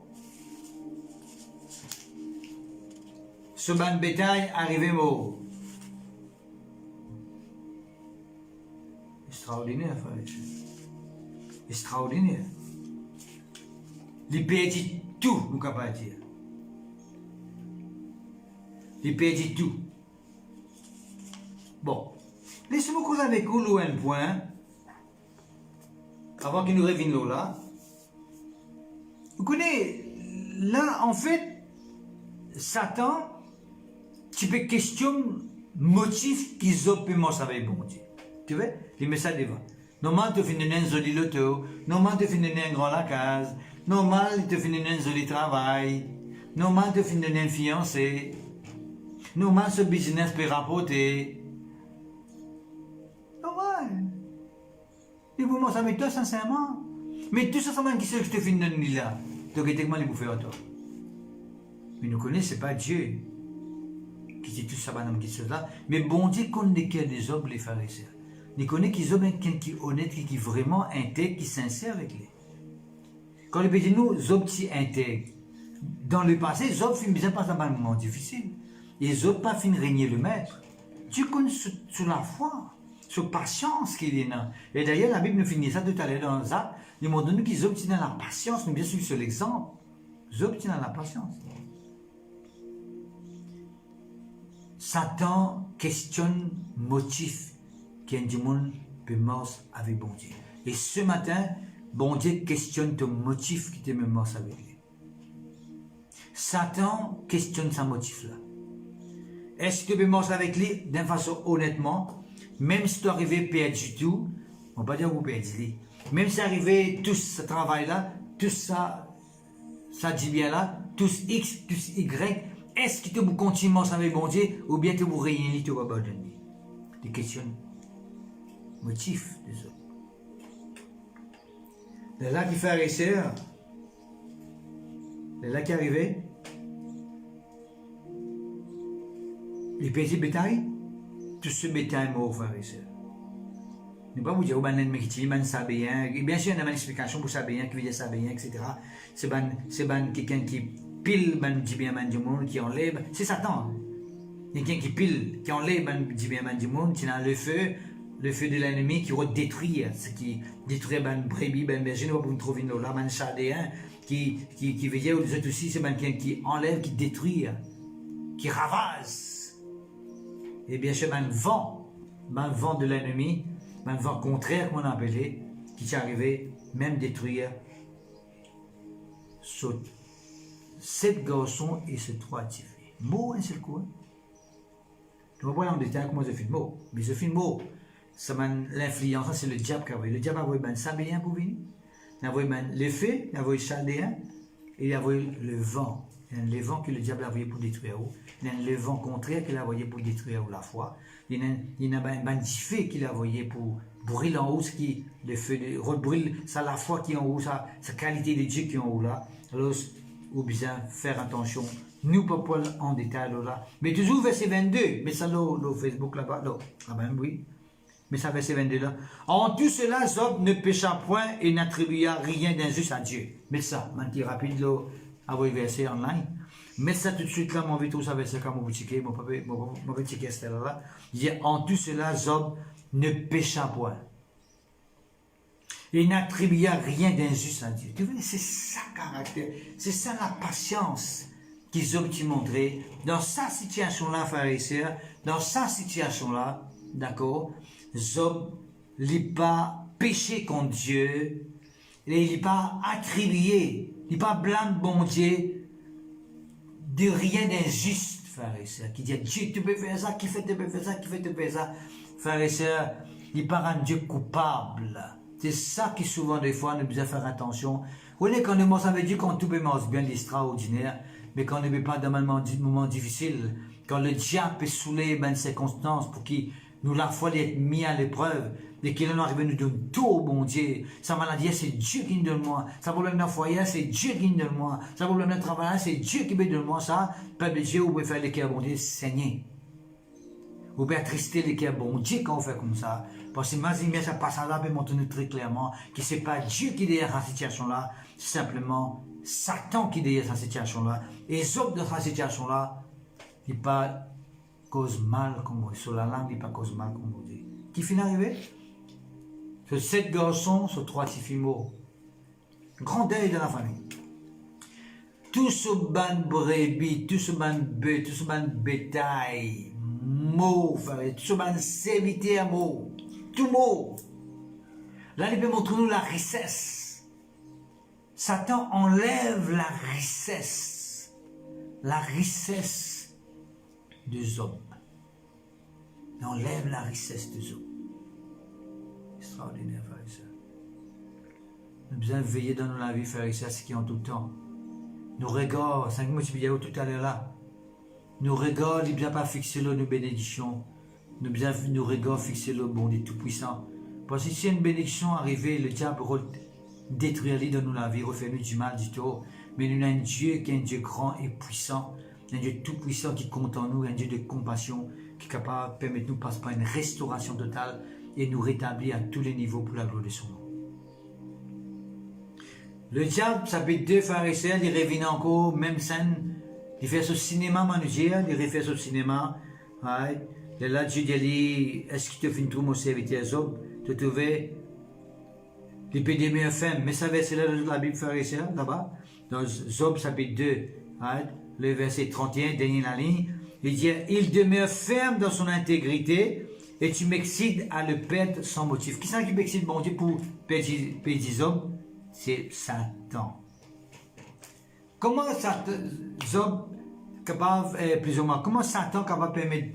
Ce ban de bétail arrivé mort. Extraordinaire, frère. Extraordinaire. Il perdit tout, nous pouvons pas dire. Il perdit tout. Bon. Laissez-moi causer avec vous un point. Avant qu'il nous revienne là. Vous connaissez, là, en fait, Satan, tu peux questionner le motif qu'ils ont pu m'en savoir, bon Dieu. Tu vois, il met ça devant. Normalement, tu finis un joli loto, normalement, tu finis un grand la case, normalement, tu finis un joli travail, normalement, tu finis un fiancé, normalement, ce business peut rapporter. Ouais. Il vous montre avec toi, sincèrement. Mais tout ça, c'est qui c'est que je te finis de là. Donc, il comment les bouffer à toi. Mais nous connaissons, c'est pas Dieu qui dit tout ça, qui dit là. Mais bon Dieu connaît des hommes, les pharisiens. Il connaît qu'ils ont quelqu'un qui est honnête, qui est vraiment intègre, qui est sincère avec lui. Quand il dit nous, Zob qui intègre. Dans le passé, Zob finit bien par un moment difficile. Et Zob pas fini de régner le maître. Tu connais sur la foi, sur patience qu'il est là. Et d'ailleurs, la Bible nous finit ça tout à l'heure dans ça. Il m'a donné qu'ils obtiennent la patience, mais bien sûr, c'est l'exemple. Ils obtiennent la patience. Satan questionne motif qu'un démon peut mort avec bon Dieu. Et ce matin, bon Dieu questionne ton motif qui te met mort avec lui. Satan questionne ce motif-là. Est-ce que tu peux mort avec lui d'une façon honnêtement, même si tu es arrivé à perdre du tout, on ne va pas dire que vous perdez lui. Même si tu es arrivé tout ce travail-là, tout ça dit bien là, tous X, tous Y, est-ce que tu peux continuer avec bon Dieu ou bien tu peux rien, tu vas abandonner? Des questions. Motif des autres. C'est là qui fait arrêter. C'est là qui est arrivé. Les petits bétail, tout ce bétail mort, frère et sœur. Ne pas vous dire, ben l'ennemi qui man sabéen, bien sûr, il y a une explication pour sabéen, qui veut dire sabéen, etc. C'est quelqu'un qui pile, ben dit bien du monde, qui enlève, c'est Satan. Quelqu'un qui pile, qui enlève, ben dit bien du monde, qui a le feu de l'ennemi qui va détruire, ce qui détruit ben brebis, ben berger, nous va trouver là, ben chaldéen, qui veut dire, aux autres aussi, c'est ben quelqu'un qui enlève, qui détruit, qui ravase. Et bien sûr, ben vent de l'ennemi, ben vent contraire, comme on appelait, qui est arrivé, même détruire, sept garçons et ce trois filles. Mot, un seul coup. Je ne vais pas aller en détail comment je fais le mot, mais je fais le mot. L'influence, c'est le diable qui a envoyé. Le diable a envoyé ben sabéen pour venir. Il a envoyé ben le feu, il a envoyé chaldéen, et il a envoyé le vent. Il y a le vent que le diable a envoyé pour détruire. Il y a le vent contraire qu'il a envoyé pour détruire la foi. Il y a un bandifé qu'il a envoyé pour brûler en haut, ce qui le feu brûle, ça la foi qui est en haut, sa qualité de Dieu qui est en haut là. Alors, ou bien faire attention. Nous pas en détail là. Mais toujours verset 22, mais ça le Facebook là-bas, là. Ah ben oui. Mais ça verset 22 là. En tout cela, Zob ne pécha point et n'attribua rien d'injuste à Dieu. Mais ça, un petit rapide là. Avoir verset online. Mettez ça tout de suite là, mon tout ça verset comme vous checkez, mon petit là. Il dit en tout cela, Zob ne pécha point. Il n'attribua rien d'injuste à Dieu. Tu vois, c'est ça caractère, c'est ça la patience que Zob t'a montré dans sa situation-là, frères et sœurs, dans sa situation-là, d'accord, Zob n'a pas péché contre Dieu, il n'a pas attribué, il n'a pas blâmé bon Dieu de rien d'injuste, frères et sœurs, qui dit Dieu, tu peux faire ça, qui fait, tu peux faire ça, qui fait, tu peux faire ça. Frères et sœurs, il pas rend Dieu coupable. C'est ça qui souvent, des fois, nous devons faire attention. Vous voyez, quand nous mange avec Dieu, quand tout peut manger bien l'extraordinaire, mais quand on ne veut pas dans un moment difficile, quand le diable peut saouler ben circonstances pour qu'il nous la foi d'être mis à l'épreuve, et qu'il en arrive nous donne tout au bon Dieu. Sa maladie, c'est Dieu qui nous donne moi. Sa problème dans le foyer, c'est Dieu qui nous donne moi. Sa problème dans le travail, c'est Dieu qui me donne moi ça. Peuple de Dieu, vous pouvez faire les cœurs bon Dieu saigner. Vous pouvez attrister les cœurs bon Dieu quand on fait comme ça. Parce que Mazimia, ça passe là, peut montrer très clairement que ce n'est pas Dieu qui est derrière cette situation-là, c'est simplement Satan qui est derrière cette situation-là. Et sauf dans cette situation-là, il n'est pas cause mal, comme on dit. Sur la langue, il n'est pas cause mal, comme on dit. Qui finit arrivé? Sur 7 garçons, sur 3 petits filles morts. Grand deuil dans la famille. Tout ce ban brebis, tout ce ban bœuf, tout ce ban bétail, mort, tout ce ban serviteur mort. Tout mot. Là, il peut montrer nous la richesse. Satan enlève la richesse. La richesse des hommes. Il enlève la richesse des hommes. Extraordinaire, frère et sœur. Nous avons besoin de veiller dans la vie, frère et sœur, ce qui est en tout temps. Nos regards, 5 mots tout à l'heure là. Nos regards, ils ne doivent pas fixer nos bénédictions nous bien nous regardons fixer le bon Dieu Tout-Puissant. Parce que si une bénédiction arrivée, le diable va détruire dans nous la vie, refaire nous du mal, du tort. Mais nous avons un Dieu qui est un Dieu grand et puissant, un Dieu tout-puissant qui compte en nous, un Dieu de compassion, qui est capable de permettre nous de passer par une restauration totale et nous rétablir à tous les niveaux pour la gloire de son nom. Le diable, ça peut être deux pharisiens, il revient encore, même scène, il fait ce cinéma, il refait ce cinéma, ouais. Et là, Dieu dit, est-ce qu'il te fait une troupe au serviteur Zob, te trouver les PDM FM, mais ça c'est là la Bible pharisien, là-bas, dans Zob, chapitre 2, ouais, le verset 31, dernier la ligne, il dit, il demeure ferme dans son intégrité, et tu m'excites à le perdre sans motif. Qui c'est qui m'excite, bon Dieu, pour perdre Zob? C'est Satan. Comment Zob capable, plus ou moins, comment Satan capable de permettre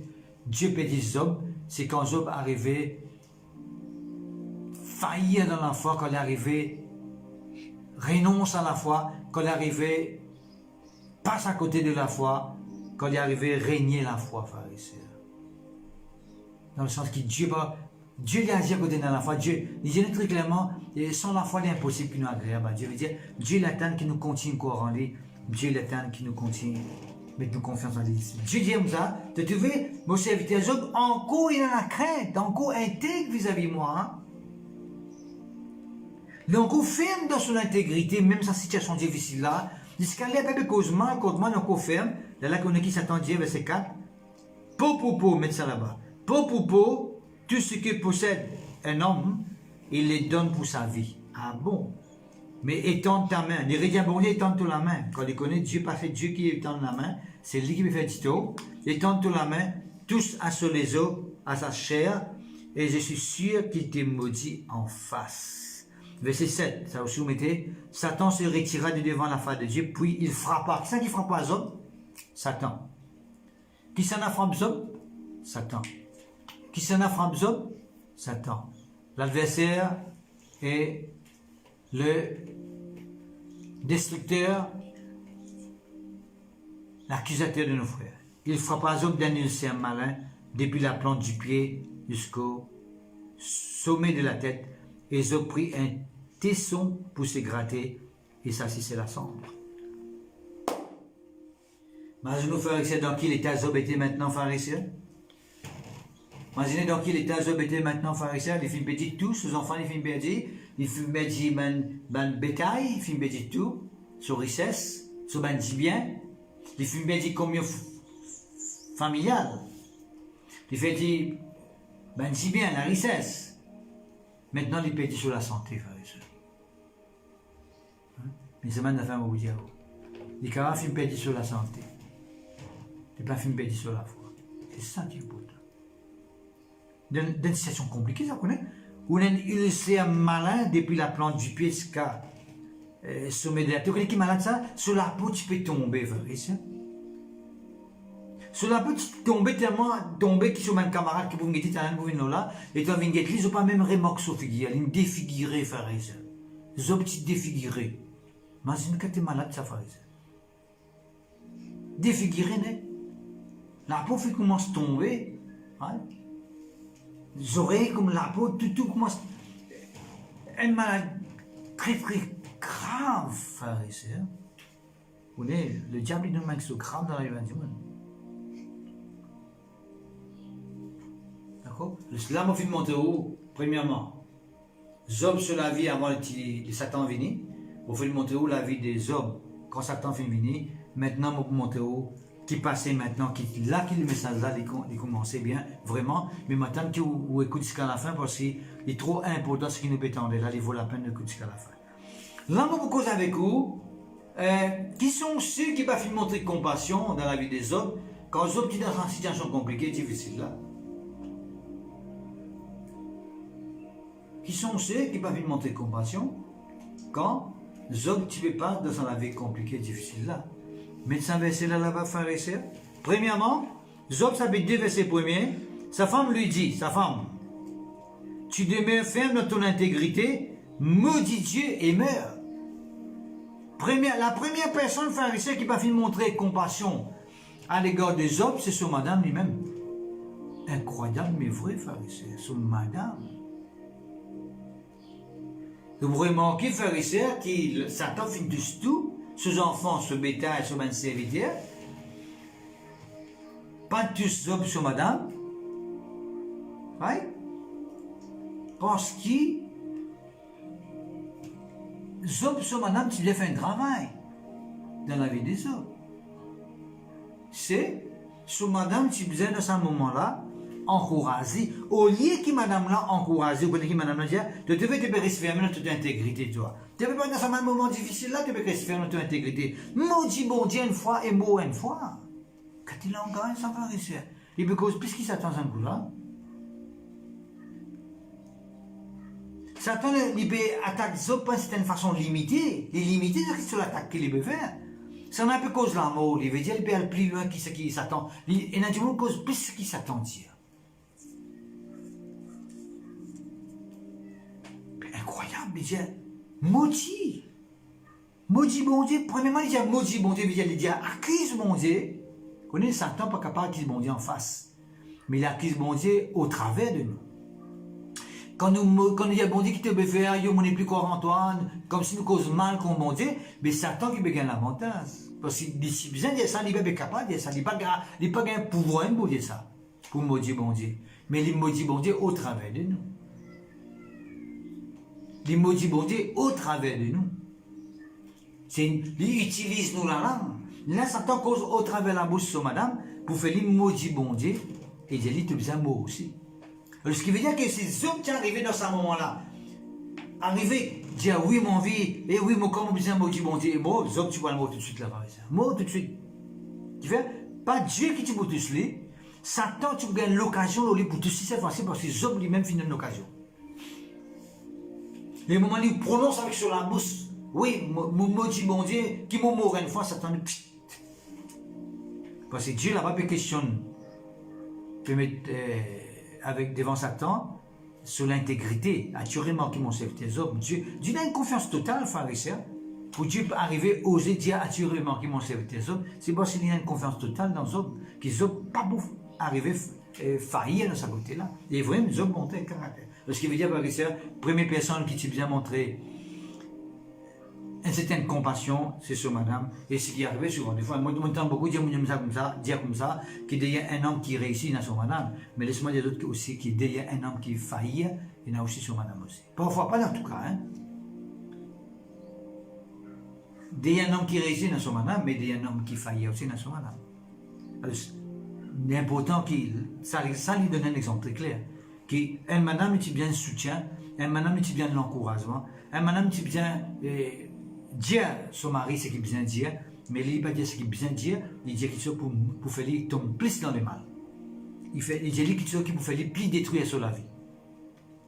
Dieu perdre Zob? C'est quand Zob arrivait faillir dans la foi, quand il arrivait renonce à la foi, quand il arrivait passe à côté de la foi, quand il arrivait régner la foi, frères et sœurs. Dans le sens que Dieu lui agit à côté de la foi. Dieu, il dit très clairement, sans la foi, il est impossible qu'il nous agréable. Dieu veut dire, Dieu l'attend qui nous continue encore en lui. Dieu l'attend qui nous continue, mettre nous confiance en lui. Dieu dit comme ça, de trouver mon serviteur Job, encore il a la crainte, encore intègre vis-à-vis de moi. Hein? Il est encore ferme dans son intégrité, même sa situation difficile là. Jusqu'à là, avec cause mal, contre moi, il est encore ferme. Là, qu'on a qui s'attend Dieu, verset 4. Po, mettez ça là-bas. Po, tout ce que possède un homme, il les donne pour sa vie. Ah bon? Mais étends ta main. Les rédiens bon Dieu étends la main. Quand il connaît Dieu, parce que Dieu qui étend la main, c'est lui qui me fait du tout. Étends la main, tous à sur les os, à sa chair, et je suis sûr qu'il te maudit en face. Verset 7, ça aussi vous mettez. Satan se retira de devant la face de Dieu, puis il frappa. Qui c'est qui frappa Zob? Satan. Qui s'en a frappé Zob? Satan. Qui s'en a frappé Zob? Satan. L'adversaire est le destructeur, l'accusateur de nos frères. Il frappa Zob d'un ulcère malin, depuis la plante du pied jusqu'au sommet de la tête, et Zob prit un tesson pour se gratter, et ça, c'est la cendre. Imaginez, frères et sœurs, dans quel état Zob était maintenant, frères et sœurs. Imaginez dans quel état Zob était maintenant, frères et sœurs. Les films bédits tous, les enfants, les films bédits, les films bédits, ben bétail, les films bédits tout, sur richesse, sur ben bien, les films bédits combien familial, les films bédits, ben bien, la richesse. Maintenant, les bédits sur la santé, frères et sœurs. Mais c'est maintenant, la fin, vous dire. Les carats, films bédits sur la santé. Les pas films bédits sur la foi. C'est ça qui est important. Dans une situation compliquée, ça vous connaît? Où il s'est malin depuis la plante du pied jusqu'à sommet de la tête. Tu connais qui est malade ça? Sur la peau, tu peux tomber, frère. Sur la peau, tu peux tomber tellement, tomber qui sont mes camarades qui vont guetter, tu as un bouvin là, et tu vas venir guetter, ils n'ont pas même remorque sur figure, ils sont défigurés, frère. Ils ont petit défiguré. Imagine que tu es malade, ça, frère. Défiguré, né? La peau fait commence à tomber. Hein? Les oreilles comme la peau, tout commence. Une maladie très grave, frère et sœur. Vous voyez, le diable il nous manque ce grave dans l'évangile. D'accord? Là, je vais monter où? Premièrement, Zob sur la vie avant que Satan vienne. Je vais monter où la vie de Zob quand Satan vient venir. Maintenant, je vais monter où? Qui passait maintenant, là que le message là, il commençait bien, vraiment, mais maintenant, qui vous écoute jusqu'à la fin, parce qu'il est trop important ce qui nous pétendait, là, il vaut la peine d'écouter jusqu'à la fin. Là, je vous cause avec vous, qui sont ceux qui peuvent montrer compassion dans la vie des hommes, quand les hommes qui sont dans une situation compliquée, difficile, là. Qui sont ceux qui peuvent montrer compassion, quand les hommes qui ne peuvent pas dans une vie compliquée, difficile, là. Médecin verset là-bas, frère et sœur. Premièrement, Zob chapitre 2, verset 1er, sa femme lui dit, sa femme, tu demeures ferme dans ton intégrité, maudit Dieu et meurs. La première personne, frère et sœur, qui va montrer compassion à l'égard de Zob, c'est son madame lui-même. incroyable mais vrai, frères et sœurs, sur madame. Vous remarquez, frères et sœurs, que Satan finit tout, ses enfants, ce bétail, ce serviteur, pas tous hommes sur madame, oui? Parce que les hommes sur madame, tu dois faire un travail dans la vie des hommes. C'est sur madame, tu besoin dans ce moment-là, encourager. Au lieu que madame l'a encouragé, ou que madame l'a dit, tu devais rester fermé dans toute intégrité, toi. Tu ne peux pas dans ce moment difficile-là, tu devais rester fermé dans toute intégrité. Maudit bon Dieu une fois et mot une fois. Quand il a engagé, ça va réussir. Et puis, puisqu'il s'attend à un coup-là, Satan, il peut attaquer Job d'une certaine façon limitée. Il est limité sur l'attaque qu'il peut faire. Ça n'a pas cause de la mort. Il veut dire qu'il peut aller plus loin que ce qui s'attend. Il n'a pas cause plus ce qui s'attend. Incroyable, il dit maudit. Maudit bon Dieu. Premièrement, il dit maudit bon Dieu. Il dit accuse mon Dieu. Vous connaissez, Satan pas capable d'accuser bon Dieu en face. Mais il accuse bon Dieu au travers de nous. Quand il y a bon Dieu qui te veut faire, on n'est plus croire Antoine, comme si nous causons mal contre bon Dieu, mais Satan qui peut gagner l'avantage. Parce que d'ici besoin de ça, il n'est pas capable de ça, il n'est pas un pouvoir pour dire ça, pour maudire bon Dieu. Mais il maudit bon Dieu au travers de nous. Il maudit bon Dieu au travers de nous. Il utilise nous la langue. Là, Satan cause au travers de la bouche sur madame, pour faire lui maudit bon Dieu, et il dit, tu as besoin de mot aussi. Alors, ce qui veut dire que ces hommes qui sont arrivés dans ce moment-là, arrivés, dire oui, mon vie, et oui, mon corps, mon besoin, mon Dieu, bon Dieu, bon, les hommes, tu vois le mot tout de suite là-bas. Mot tout de suite. Tu fais, pas Dieu qui te peut tous les, Satan, tu gagnes l'occasion pour tous cette fois-ci, parce que les hommes lui-même finissent l'occasion. Les moments où il prononce avec sur la bouche, oui, mon maudit bon Dieu, qui m'a mort une fois, Satan, parce que Dieu là-bas peut questionner, peut mettre. Avec devant Satan, sur l'intégrité. As-tu remarqué mon serviteur Job? Dieu a une confiance totale, frère et sœur. Pour Dieu arriver, oser dire, as-tu remarqué mon serviteur Job? C'est parce qu'il y a une confiance totale dans Job, que Job pas pour arriver faillir dans sa côté-là. Et vraiment, Job montait le caractère. Ce qui veut dire, frère et sœur, première personne qui t'a bien montré une certaine compassion, c'est sur madame. Et ce qui est arrivé souvent, des fois, moi, j'entends beaucoup dire comme ça, qu'il y a un homme qui réussit dans son madame, mais laisse-moi dire d'autres aussi, qu'il y a un homme qui faillit, il y en a aussi sur madame aussi. Parfois, pas dans tout cas, hein. Il y a un homme qui réussit dans son madame, mais il y a un homme qui faillit aussi dans son madame. Alors, l'important qu'il, ça lui donne un exemple très clair, qu'un madame est bien le soutien, un madame est bien l'encouragement, un madame est bien dire son mari ce qu'il besoin de dire, mais il ne dit pas dire ce qu'il besoin de dire, il dit quelque chose pour faire lui tomber plus dans le mal. Il dit quelque chose qui pour faire lui plus détruire sur la vie.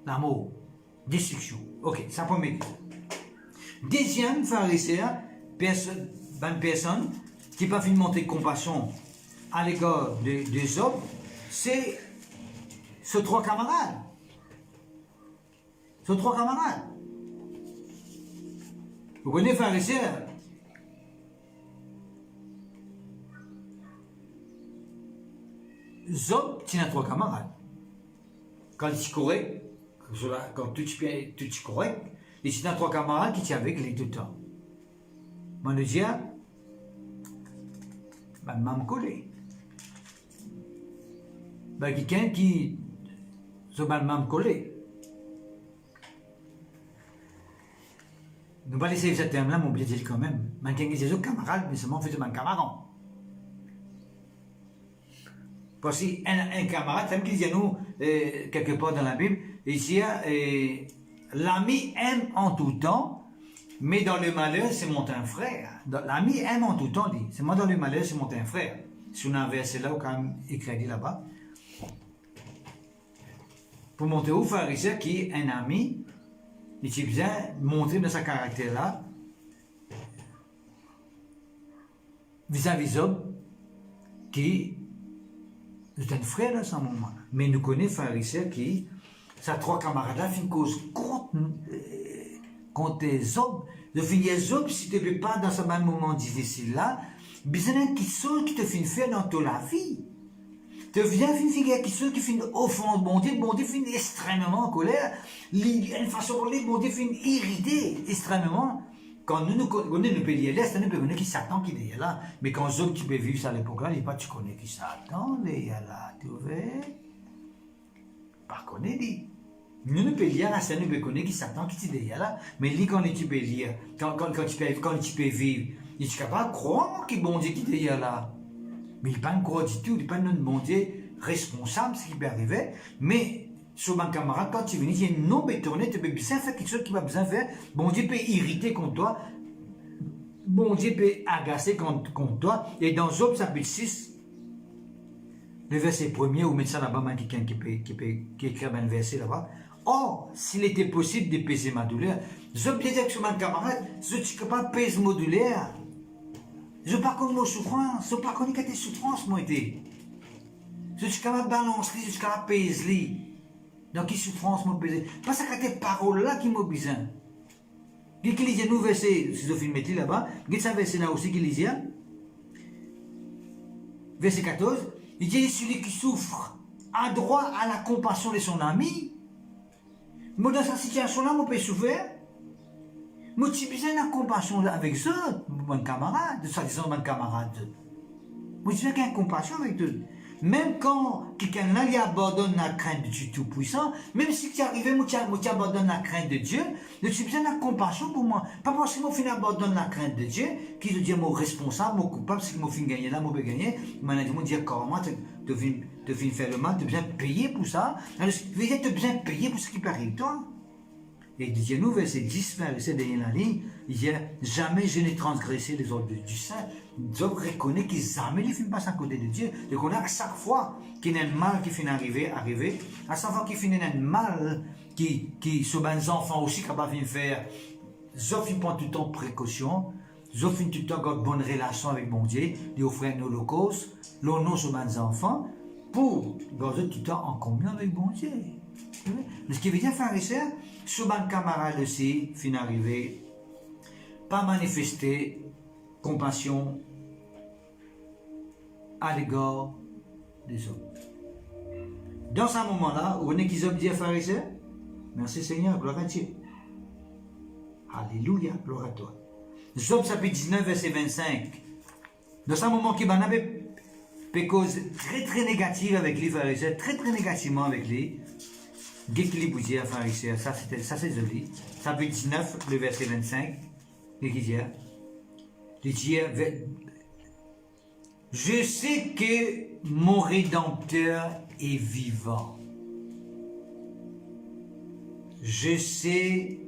L'amour, destruction. Ok, ça promet. Deuxième, frère et sœur, une personne qui n'a pas fait montrer compassion à l'égard des hommes, c'est ces trois camarades. Ces trois camarades. Vous connaissez, frères et sœurs? Job, tu as trois camarades. Quand tu es correct, quand tu es correct, et tu as trois camarades qui sont avec lui tout le temps. Moi, je dis, ben, m'a collé. Ben, quelqu'un qui se m'a collé. Nous ne pas laisser ce terme-là, mais on peut dire quand même. Maintenant, c'est un camarade, mais seulement fait un camarade. Parce qu'un camarade, c'est qu'il y a nous, quelque part dans la Bible, ici, l'ami aime en tout temps, mais dans le malheur, c'est mon frère. L'ami aime en tout temps, dit. C'est moi dans le malheur, c'est mon frère. Si on a un verset là, ou quand même écrit là-bas. Pour montrer au frère ici, qui est un ami, il a besoin de montrer dans sa caractère là, vis-à-vis d'homme, qui est un frère à ce moment. Mais nous connaissons frère ici qui, sa trois camarades là, font une cause contre les hommes. De finir les hommes, si tu ne peux pas dans ce même moment difficile là, besoin qui sont qui te font faire dans toute la vie. devient une figure qui finit offense, bon Dieu finit extrêmement en colère, une façon de parler, bon Dieu finit irrité extrêmement. Quand nous connaissons le pays de l'Est, nous connaissons qui Satan qui est là, mais quand les autres qui peuvent vivre à l'époque là, pas tu connais qui Satan, il est là, tu vois, pas connaître dit. Nous ne pouvons lire, nous ne connaissons qui Satan qui est là, mais lui quand tu peux lire, quand tu peux vivre, il est capable de croire qu'il bon Dieu qui est là. Mais il n'est pas croire du tout, il n'est pas un bon Dieu responsable de ce qui peut arriver. Mais sur mon camarade, quand tu viens, il y a une non bétonné, tu peux bien faire quelque chose qui va bien faire. Bon Dieu peut irriter contre toi. Bon Dieu peut agacer contre toi. Et dans Job chapitre 6, le verset 1er, ou mettre ça là-bas, quelqu'un qui écrit un verset là-bas. Oh, s'il était possible d'épaiser ma douleur, Job disait que sur mon camarade, je ne suis capable d'épaiser ma douleur. Je ne sais pas comment mon souffrance, je ne sais pas comment tes souffrances m'ont été. Je suis capable de balancer, je suis capable de peser. Donc, quelle souffrance m'ont pesé. Parce que ces paroles-là qui m'ont besoin. Qui lisait un verset, si je finis de mettre là-bas, il y a un verset là aussi qui lisait. Verset 14, il dit celui qui souffre a droit à la compassion de son ami. Moi, dans cette situation-là, je peux souffrir. Moi, j'ai besoin de la compassion avec eux, mon camarade, de soi-disant mon camarade. Moi, j'ai besoin de la compassion avec eux. Même quand quelqu'un là, il abandonne la crainte de Dieu Tout-Puissant, même si tu arrives, moi, tu abandonnes la crainte de Dieu, j'ai besoin de la compassion pour moi. Pas parce que moi, je abandonne la crainte de Dieu, qui veut dire mon responsable, mon coupable, si moi, je gagner là, moi, je gagner, je dire comment tu viens faire le mal, tu as besoin de payer pour ça. Alors, tu as besoin de payer pour ce qui peut arriver toi. Et il dit, nous, verset 10, verset derrière la ligne, il dit, jamais je n'ai transgressé les ordres du Saint. Job reconnaît qu'il jamais ne finit pas à côté de Dieu. Il reconnaît à chaque fois qu'il y a un mal qui finit arriver, à chaque fois qu'il finit un mal qui sur les enfants aussi capable de faire. Job prend tout le temps précaution. Job finit tout le temps avoir une bonne relation avec mon Dieu. Il offre un holocauste, l'honneur sur les enfants, pour garder tout le temps en communion avec mon Dieu. Ce qui veut dire, frères et sœurs, sur mon camarade aussi, fin arrivé, pas manifester compassion à l'égard des hommes. Dans ce moment-là, où on est qu'ils ont dit, frères et sœurs, merci Seigneur, gloire à Dieu. Alléluia, gloire à toi. Job chapitre 19, verset 25. Dans ce moment qui m'en avait des causes très très négatives avec les frères et sœurs, très très négativement avec les. Dès qu'il est bougé à frères et sœurs, ça c'est joli. Chapitre 19, le verset 25. Et qui dit, je sais que mon Rédempteur est vivant. Je sais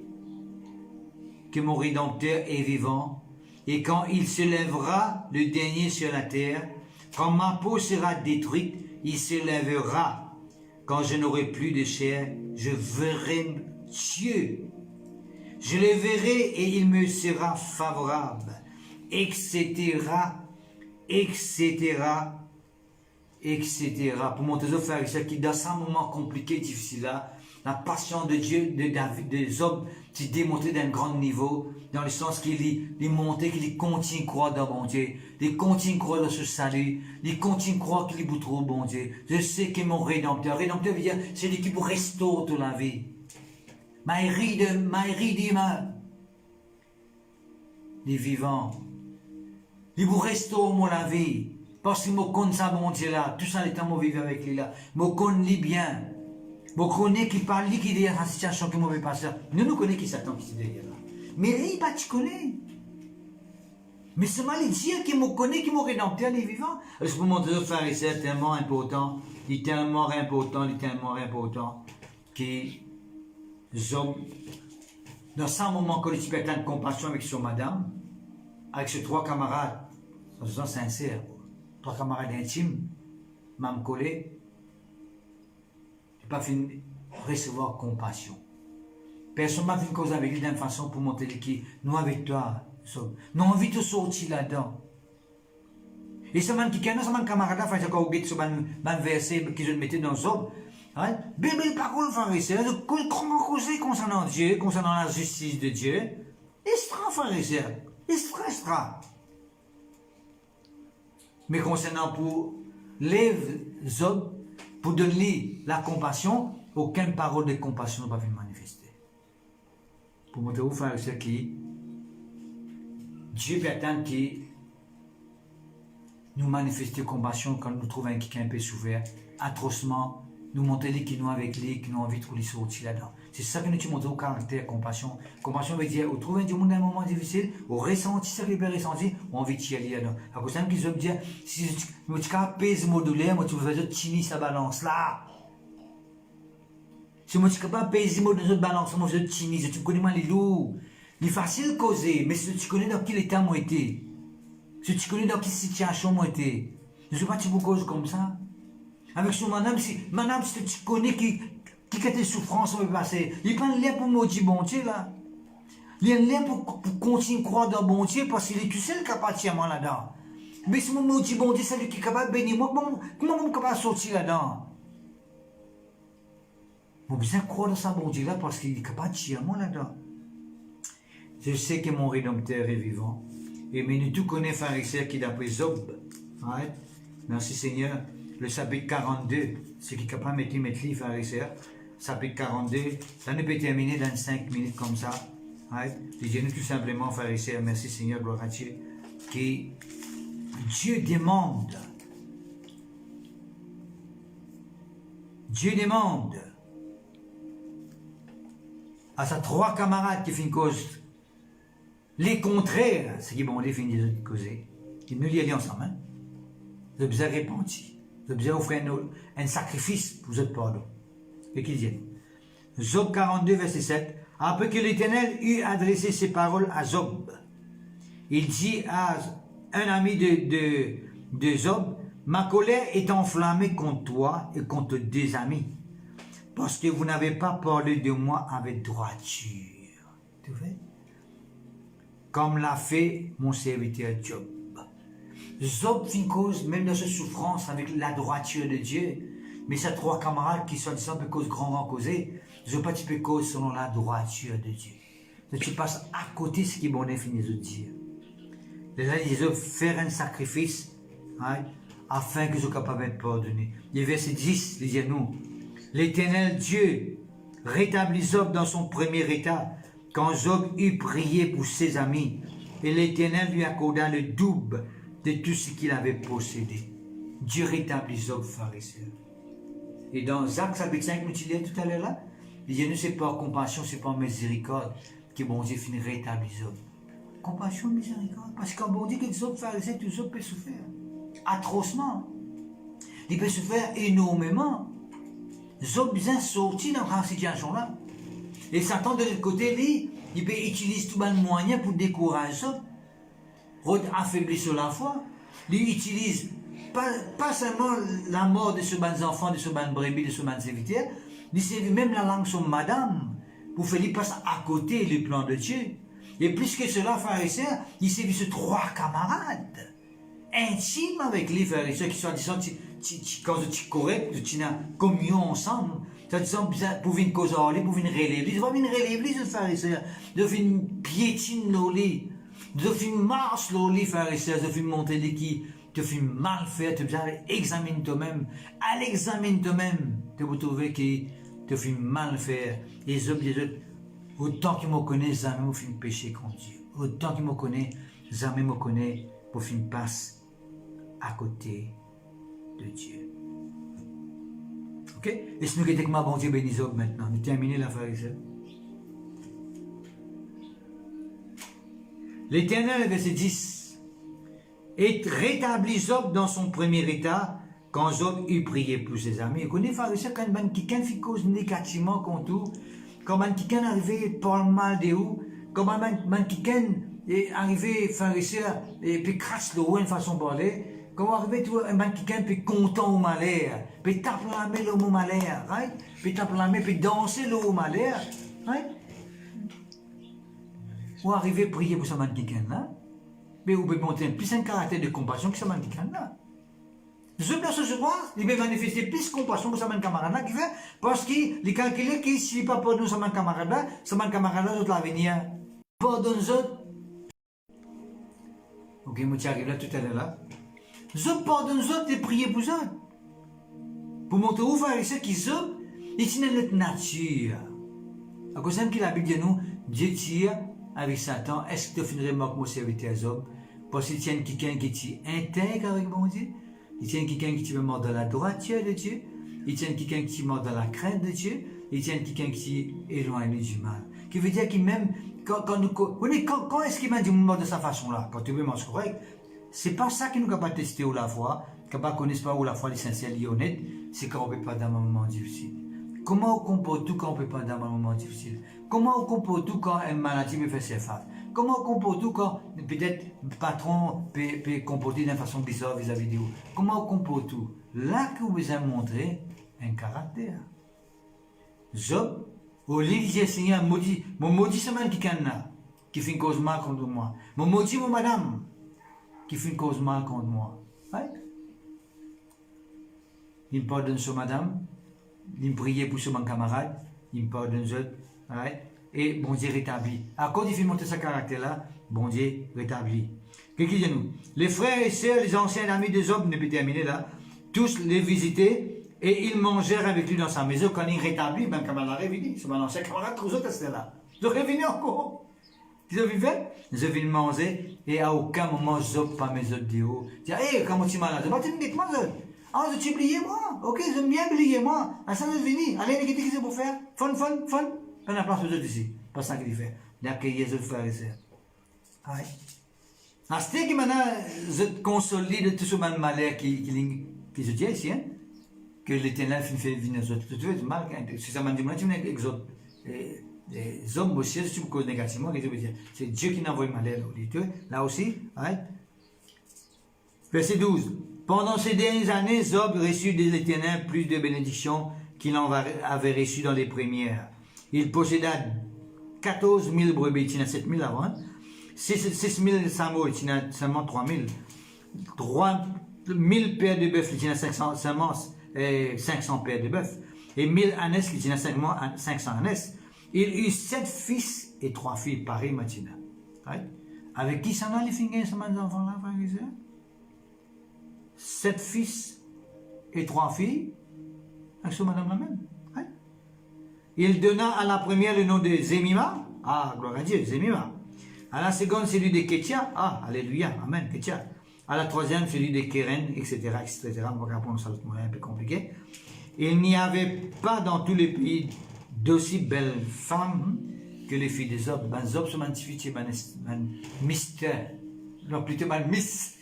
que mon Rédempteur est vivant, et quand il se lèvera, le dernier sur la terre, quand ma peau sera détruite, il se lèvera. Quand je n'aurai plus de chair, je verrai Dieu. Je le verrai et il me sera favorable, etc., etc., etc. Pour montrer aux frères et sœurs qui, dans un moment compliqué, difficile là, la passion de Dieu, de David, des hommes, qui démontré d'un grand niveau, dans le sens qu'il est monté, qu'il continue à croire dans mon Dieu, il continue à croire dans ce salut, il continue à croire qu'il est beaucoup trop bon Dieu. Je sais que mon Rédempteur veut dire, c'est lui qui vous restaure toute la vie. Les vivants. Il vous restaure mon la vie. Parce que je connais ça, mon Dieu là. Tout ça, les temps, je vivre avec lui là. Je connais bien. Je connais qui parle, qui dit la situation que je vais passer. Nous connaissons qui Satan qui est derrière là. Mais lui, tu connais. Mais c'est mal dire qu'il me connaît, qu'il me rédempteur, les vivants. Je peux montrer aux frères et sœurs tellement important. Il est tellement important. Qui. Job, dans ce moment, quand il peut être en compassion avec son madame, avec ses trois camarades, sans sincère, trois camarades intimes, même collés, je n'ai pas fini de recevoir compassion. Personne m'a fait une cause avec lui d'une façon pour montrer qui, nous avec toi, nous avons envie de sortir là-dedans. Et ce man qui connaît, ce man camarade, il faut encore oublier ce verset que je mettais dans Job. Belle parole, frère et sœur, comment causer concernant Dieu, concernant la justice de Dieu. Extra, frère et sœur, extra. Mais concernant pour lève Job pour donner la compassion, aucune parole de compassion ne va venir manifester. Pour montrer aux frères et sœurs qui Dieu peut attendre qui nous manifeste compassion quand nous trouvons quelqu'un un peu souffert, atrocement, nous montrer qu'il nous avec lui, qu'il nous envie de trouver sortir là-dedans. C'est ça que nous te montrons au caractère compassion. Compassion veut dire, au trouver du monde dans un moment difficile, au ressenti ce qu'il peut ressentir, on envie de y aller là-dedans. À cause de ça, qu'ils ont dit, si tu pèses mon douleur, moi tu veux faire timide sa balance là. Si moi tu peux pas peser mon balance, moi je suis timide, tu connais moi les loups. Il est facile de causer, mais si tu connais dans quel état moi été, si tu connais dans quelle situation moi été, je ne sais pas si tu peux causer comme ça. Avec son madame, si tu connais qui a des souffrances, on va passer. Il prend l'air pour maudire bon Dieu là. Il a l'air pour continuer à croire dans bon Dieu parce qu'il est tout seul qui a pas de là-dedans. Mais si mon maudit bon Dieu, c'est lui qui est capable de bénir moi, comment on est capable de sortir là-dedans? On a besoin de croire dans sa bon Dieu là parce qu'il est capable de tirer moi là-dedans. Je sais que mon Rédempteur est vivant. Et mais nous tous connaissons frères et sœurs qui d'après Job. Ouais. Merci Seigneur. Le chapitre 42, ce qui est capable de mettre les frères et sœurs. Chapitre 42, ça ne peut terminer dans 5 minutes comme ça. Ouais. Disons-nous tout simplement, frères et sœurs, merci Seigneur, gloire à Dieu, que Dieu demande à ses 3 camarades qui font une cause les contraires, ce qui est bon, les fins des autres causer. Ils nous lient ensemble. Hein? Vous avez besoin de repentir. Vous avez besoin d'offrir un sacrifice pour votre pardon. Et qu'il dit, Job 42, verset 7. Après que l'Éternel eut adressé ses paroles à Job, il dit à un ami de Job, ma colère est enflammée contre toi et contre 2 amis, parce que vous n'avez pas parlé de moi avec droiture. Tu vois? Comme l'a fait mon serviteur Job. Job fait une cause, même dans sa souffrance, avec la droiture de Dieu. Mais ces 3 camarades qui sont disant peut cause grand causer, je ne pas tu peux cause selon la droiture de Dieu. Donc tu passes à côté de ce qui est bon fini de Dieu. Là, ils ont faire un sacrifice, hein, afin que je sois capable d'être pardonné. Le verset 10, il dit nous, l'Éternel Dieu rétablit Job dans son premier état, quand Job eut prié pour ses amis, et l'Éternel lui accorda le double de tout ce qu'il avait possédé. Dieu rétablit Job, frères et sœurs. Et dans Jacques chapitre 5, nous disons tout à l'heure là, il dit, nous c'est par compassion, c'est par miséricorde que bon Dieu finit rétablir Job. Compassion, miséricorde. Parce que quand bon Dieu que Job, frères et sœurs, tout Job peut souffrir. Atrocement. Il peut souffrir énormément. Job bien sorti dans cette situation-là. Et Satan de l'autre côté, lui, il peut utiliser tout le moyen pour décourager Job. Affaiblir sur la foi. Lui utilise pas seulement la mort de ce ban enfant, de ce ban brebis, de ce ban serviteur, il servi même la langue sur madame, pour faire lui passer à côté le plan de Dieu. Et plus que cela, frères et sœurs, il servi ces 3 camarades, intimes avec les frères et sœurs, qui sont disant, quand tu es correct, tu as communion ensemble, c'est-à-dire pour venir causer en lui, pour venir relever l'église, pour venir relever l'église, frères et sœurs, de venir piétiner nos lits, de venir marcher nos lits, frères et sœurs, de venir monter les qui te fait mal faire, tu dois examiner toi-même, à l'examine toi-même, tu vas trouver que te fait mal faire, et les autres, autant qu'ils me connaissent, jamais me fait péché contre Dieu, autant qu'ils me connaissent, jamais me connaissent, pour faire une passe à côté de Dieu. Ok? Et si nous qui que ma bon Dieu bénisse maintenant, nous terminons la frère et sœur. L'Éternel, verset 10, et rétablit Job dans son premier état, quand Job eut prié pour ses amis. Vous connaissez, frère et sœur, quand quelqu'un fait cause négativement contre vous, quand quelqu'un arrive par le mal de vous, quand quelqu'un est arrivé, frère et sœur, et puis crasse le haut, une façon de parler, quand arrive quelqu'un peut content au malheur, peut taper la main le mot malheur, right? Peut taper la main, peut danser le mot malheur, right? Ou arriver à prier pour ce quelqu'un là, mais vous pouvez monter plus un caractère de compassion que ce quelqu'un là. Je peux ce soir, il peut manifester plus de compassion que ce camarade là qui fait, parce qu'il est calculé que s'il n'est pas pardonné ce camarade là, d'autres l'avenir. Pardonne-eux. Ok, moi, tu arrives là tout à l'heure là. Job pardonne Job et prier pour Job. Pour montrer aux frères et sœurs qui Job, il tient notre nature. À cause de la Bible dit nous, Dieu tire avec Satan. Est-ce que tu finirais avec mon serviteur Job? Parce qu'il tient quelqu'un qui est intègre avec mon Dieu. Il tient quelqu'un qui est mort dans la droiture de Dieu. Il tient quelqu'un qui est mort dans la crainte de Dieu. Il tient quelqu'un qui est éloigné du mal. Qui veut dire qu'il même, quand est-ce qu'il m'a dit mort de sa façon-là? Quand tu veux manger correct, c'est pas ça qui nous capable de tester ou la foi, capable de connaître pas où la foi l'essentiel et honnête, c'est quand on peut pas dans un moment difficile. Comment on comporte tout quand on peut pas dans un moment difficile? Comment on comporte tout quand une maladie me fait ses face? Comment on comporte tout quand peut-être le patron peut comporter d'une façon bizarre vis-à-vis de vous? Comment on comporte tout? Là que vous avez montré un caractère. Job, au lit, il dit, Seigneur, mon maudit semaine qui fait une cause mal contre moi. Mon maudit, mon madame, qui fait une cause mal contre moi. Right? Il me pardonne sur madame, il me priait pour sur mon camarade, il me pardonne sur, right? Et bon Dieu rétablit. À cause il fait monter ce caractère-là, bon Dieu rétablit. Qu'est-ce qu'il dit nous? Les frères et sœurs, les anciens amis de Job, ne peut terminer là, tous les visitaient. Et ils mangèrent avec lui dans sa maison. Quand il rétablit, ben, comme elle a révélé, c'est mon ancien camarade, tous autres étaient là. Ils ont révélé encore. Ils ont vu fait? Ils ont vu manger, et à aucun moment, Job, pas mes autres dit, oh, dit, hé, comment tu m'as là? Je vais te dire, moi, ah, tu oublié moi? Ok, j'aime bien oublier moi. Ah, ça, c'est fini. Allez, qu'est-ce que c'est pour faire? Fun. Prends la place aux autres ici. Pas ça qu'il fait. D'accueillir les autres frères et sœurs. Aïe. Ah, c'était que maintenant, je consolide de tout ce malheur qui se dit ici, hein? Que l'Éternel fait venir aux autres. Tu veux mal, si ça m'a dit, moi, tu venais avec les autres. Les hommes aussi, si tu me causes négativement, qu'est-ce que je veux dire? C'est Dieu qui n'envoie le malheur. Là aussi, right? Verset 12. Pendant ces dernières années, Job reçut de l'Éternel plus de bénédictions qu'il en avait reçu dans les premières. Il posséda 14 000 brebis, il y en a 7 000 avant, hein? 6 000 sameaux, il y en a seulement 3 000. 3 000 paires de bœufs, il y en a 500 paires de bœufs. Et 1000 ânesses, il y en a 500 ânesses. Il eut 7 fils et 3 filles, pareil, Matina. Right? Avec qui ça va les finir, ces enfants-là, frère et sœur? 7 fils et 3 filles, avec ce madame la même. Right? Il donna à la première le nom de Zemima. Ah, gloire à Dieu, Zemima. À la seconde, celui de Ketia. Ah, alléluia, amen, Ketia. À la troisième, celui de Keren, etc. On va répondre ça, c'est un peu compliqué. Il n'y avait pas dans tous les pays d'aussi belles femmes que les filles de Job. Ben, Job se magnifiait, ben, mystère. Non, plutôt, ben, Miss.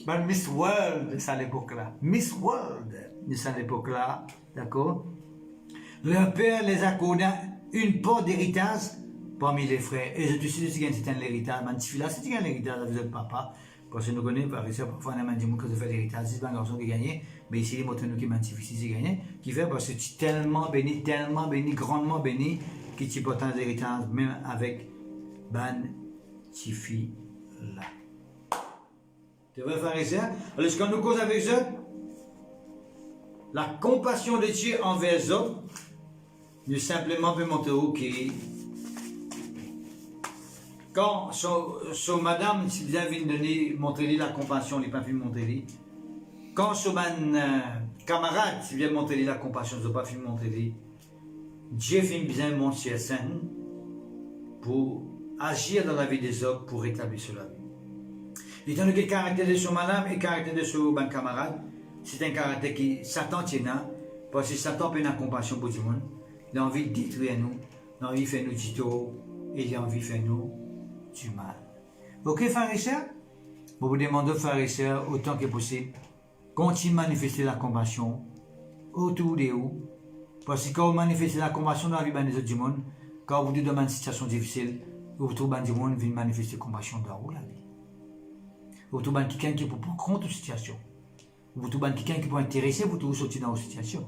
Ben, Miss World de ça l'époque-là. Miss World de ça l'époque-là. D'accord? Leur père les accorda une part d'héritage parmi les frères. Et je te suis que c'est un héritage. Là, c'est un héritage avec le papa. Parce que nous connaissons, par exemple, parfois, on a dit que je fais l'héritage. C'est un garçon qui gagne. Mais ici, les mots qui magnifiques, c'est gagné. Qui fait parce que tu es tellement béni, grandement béni, que tu peux t'en héritage, même avec ban Tifi là. Tu vois, frère et sœur? Alors, quand nous cause avec Job, la compassion de Dieu envers Job, nous simplement peut montrer que quand son madame, si bien vient donner, montrer la compassion, il n'a pas pu montrer. Quand son camarade, si bien montrer la compassion, il n'a pas pu montrer. Dieu fait bien montrer scène pour agir dans la vie des hommes, pour rétablir cela. Et dans le caractère de son madame et le caractère de son camarade, c'est un caractère qui Satan tient, parce que Satan peut avoir compassion pour tout le monde. Il a envie de détruire nous, il a envie de faire nous du tort, et il a envie de faire nous du mal. Ok, frères et sœurs? Vous vous demandez, frères et sœurs, autant que possible, continuez à manifester la compassion autour de vous. Parce que quand vous manifestez la compassion dans la vie des autres du monde, quand vous êtes dans une situation difficile, vous trouvez du monde vient manifester la compassion dans vous, la vie. Vous trouvez quelqu'un qui peut prendre compte de la situation. Vous trouvez quelqu'un qui peut intéresser, vous trouvez sortir dans votre situation.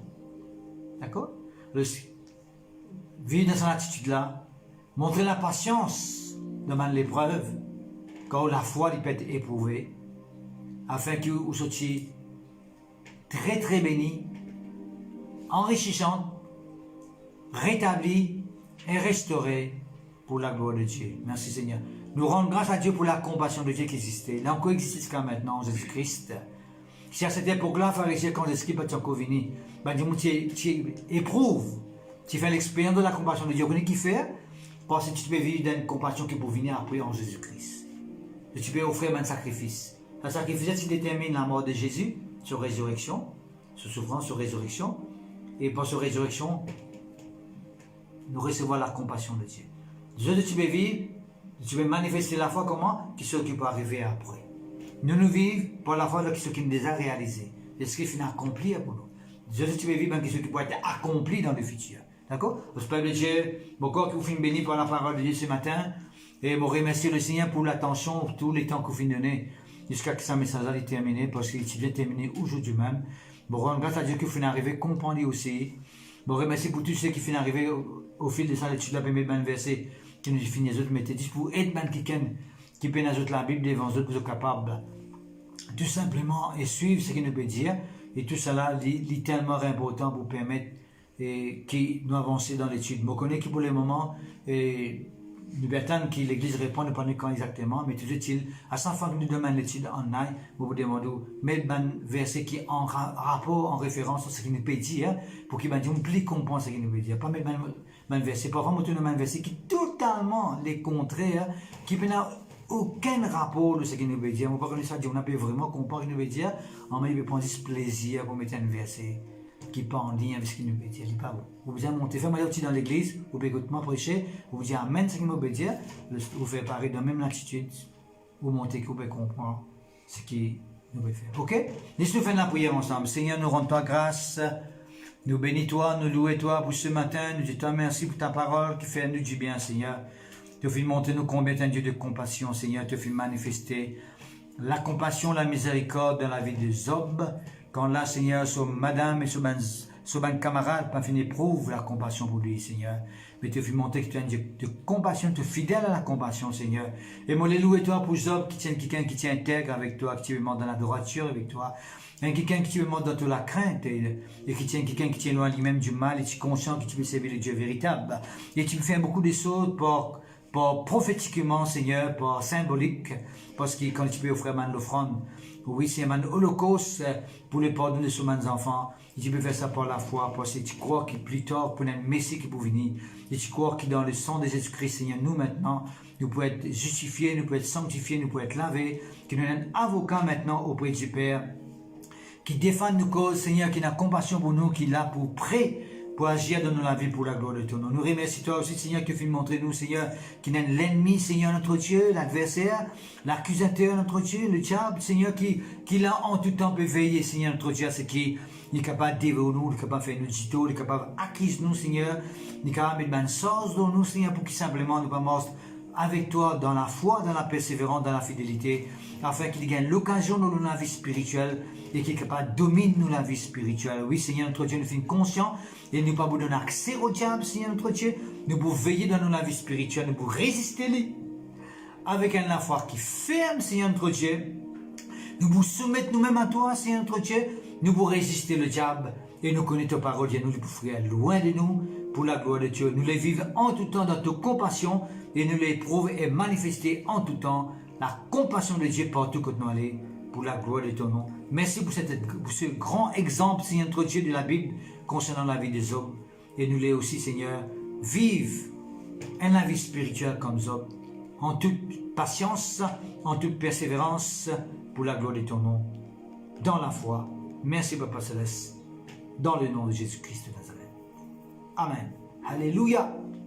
D'accord? Vivre dans cette attitude-là, montrer la patience devant l'épreuve, quand la foi peut être éprouvée, afin que vous soyez très très bénis, enrichissants, rétablis et restaurés pour la gloire de Dieu. Merci Seigneur. Nous rendons grâce à Dieu pour la compassion de Dieu qui existait. Elle a encore existé jusqu'à maintenant, Jésus-Christ. Si à cette époque-là, pharisiens, quand l'Esprit est encore venu, ben, tu éprouves, tu fais l'expérience de la compassion de Dieu. Vous connaissez qui fait? Parce que tu peux vivre d'une compassion qui peut venir après en Jésus-Christ. Et tu peux offrir un sacrifice. Le sacrifice, qui détermine la mort de Jésus, sur résurrection, sur souffrance, sur résurrection. Et par sur résurrection, nous recevons la compassion de Dieu. Dieu, tu peux vivre, tu peux manifester la foi comment? Qui ce qui peut arriver après. Nous vivons par la foi de ce qui nous déjà réalisé. Et ce qui finit accompli pour nous. Dieu, tu peux vivre dans ce qui peut être accompli dans le futur. D'accord? J'espère que Dieu, mon corps qui vous finit béni par la parole de Dieu ce matin. Et vous remercier le Seigneur pour l'attention, pour tous les temps que vous finissez donner, jusqu'à ce que ce message est terminé, parce qu'il vient terminer aujourd'hui même. Bon, grâce à Dieu que vous finissez arrivé, comprendre aussi. Bon, remercie pour tous ceux qui finissent arrivé au fil de ça, l'étude de la première verset, qui nous finit les autres, mettez pour aider quelqu'un qui peut nous la Bible devant eux, pour être capable tout simplement et suivre ce qu'il nous peut dire. Et tout cela est tellement important pour permettre qui nous avancer dans l'étude. Je connais que pour le moment, nous attendons que l'Église réponde, pas quand exactement, mais toujours est-il, à chaque fois que nous demandons l'étude en ligne, nous vous demandons, mettre un verset qui est en rapport, en référence à ce qu'il nous peut dire, pour qu'il nous plus comprendre ce qu'il nous peut dire. Pas mettre un verset, pas vraiment un verset qui est totalement le contraire, qui n'a aucun rapport de ce qu'il nous veut dire. On ne peut pas connaître ça, on n'a pas vraiment comprendre ce qu'il nous veut dire, en même temps, il peut prendre ce plaisir pour mettre un verset qui n'est pas en ligne avec ce qu'il nous veut dire. Il n'est pas bon. Vous pouvez monter, faire aussi dans l'église, vous pouvez écouter moi prêcher, vous dites Amen, ce qu'il nous veut dire, vous faites pareil dans la même attitude, vous montez que vous pouvez comprendre ce qu'il nous veut faire. Ok? Laissez-nous faire la prière ensemble. Seigneur, nous rendons toi grâce, nous bénis toi, nous louons toi pour ce matin, nous disons toi merci pour ta parole qui fait à nous du bien, Seigneur. Tu fais montrer nous combien tu es un Dieu de compassion, Seigneur, tu fais manifester la compassion, la miséricorde dans la vie de Job. Quand là, Seigneur, sur madame et sur ben camarade, pas fini prouve la compassion pour lui, Seigneur. Mais tu fais montrer que tu es un Dieu de compassion, tu es fidèle à la compassion, Seigneur. Et moi, les louer toi pour Job, qui tient quelqu'un qui tient intègre avec toi, activement dans la droiture avec toi. Quelqu'un qui te montre dans toute la crainte et qui tient quelqu'un qui tient loin lui-même du mal et tu es conscient que tu peux servir le Dieu véritable. Et tu peux faire beaucoup de choses pour prophétiquement, Seigneur, pour symbolique, parce que quand tu peux offrir l'offrande, oui, c'est un holocauste pour le pardon de mes enfants. Et tu peux faire ça par la foi, parce que tu crois que plus tard, pour un Messie qui peut venir, et tu crois que dans le sang de Jésus-Christ, Seigneur, nous maintenant, nous pouvons être justifiés, nous pouvons être sanctifiés, nous pouvons être lavés, que nous avons un avocat maintenant auprès du Père, qui défend nos causes, Seigneur, qui a compassion pour nous, qui est là pour prêt, pour agir dans la vie pour la gloire de ton nom. Nous remercions toi aussi, Seigneur, que tu montres nous, Seigneur, qui est l'ennemi, Seigneur, notre Dieu, l'adversaire, l'accusateur, notre Dieu, le diable, Seigneur, qui là en tout temps peut veiller, Seigneur, notre Dieu, à ce qui est capable de dévorer nous, il est capable de faire nous dito, il est capable d'acquise nous, Seigneur, il est capable de mettre une sauce dans nous, Seigneur, pour qu'il simplement nous pas mort avec toi dans la foi, dans la persévérance, dans la fidélité, afin qu'il gagne l'occasion de la vie spirituelle et qu'il est capable de dominer nous la vie spirituelle. Oui, Seigneur, notre Dieu, nous sommes conscients et nous ne pas vous donner accès au diable, Seigneur, notre Dieu. Nous pouvons veiller dans la vie spirituelle, nous pouvons résister lui avec la foi qui ferme, Seigneur, notre Dieu. Nous pouvons soumettre nous-mêmes à toi, Seigneur, notre Dieu. Nous pouvons résister le diable et nous connaître ta parole, Dieu, nous les pouvons faire loin de nous pour la gloire de Dieu. Nous les vivons en tout temps dans ta compassion et nous les éprouvons et manifester en tout temps la compassion de Dieu partout que nous allons pour la gloire de ton nom. Merci pour ce grand exemple, Seigneur, notre Dieu, de la Bible concernant la vie des hommes. Et nous les aussi, Seigneur, vivre la vie spirituelle comme Job, en toute patience, en toute persévérance, pour la gloire de ton nom, dans la foi. Merci, Papa Céleste, dans le nom de Jésus-Christ de Nazareth. Amen. Alléluia.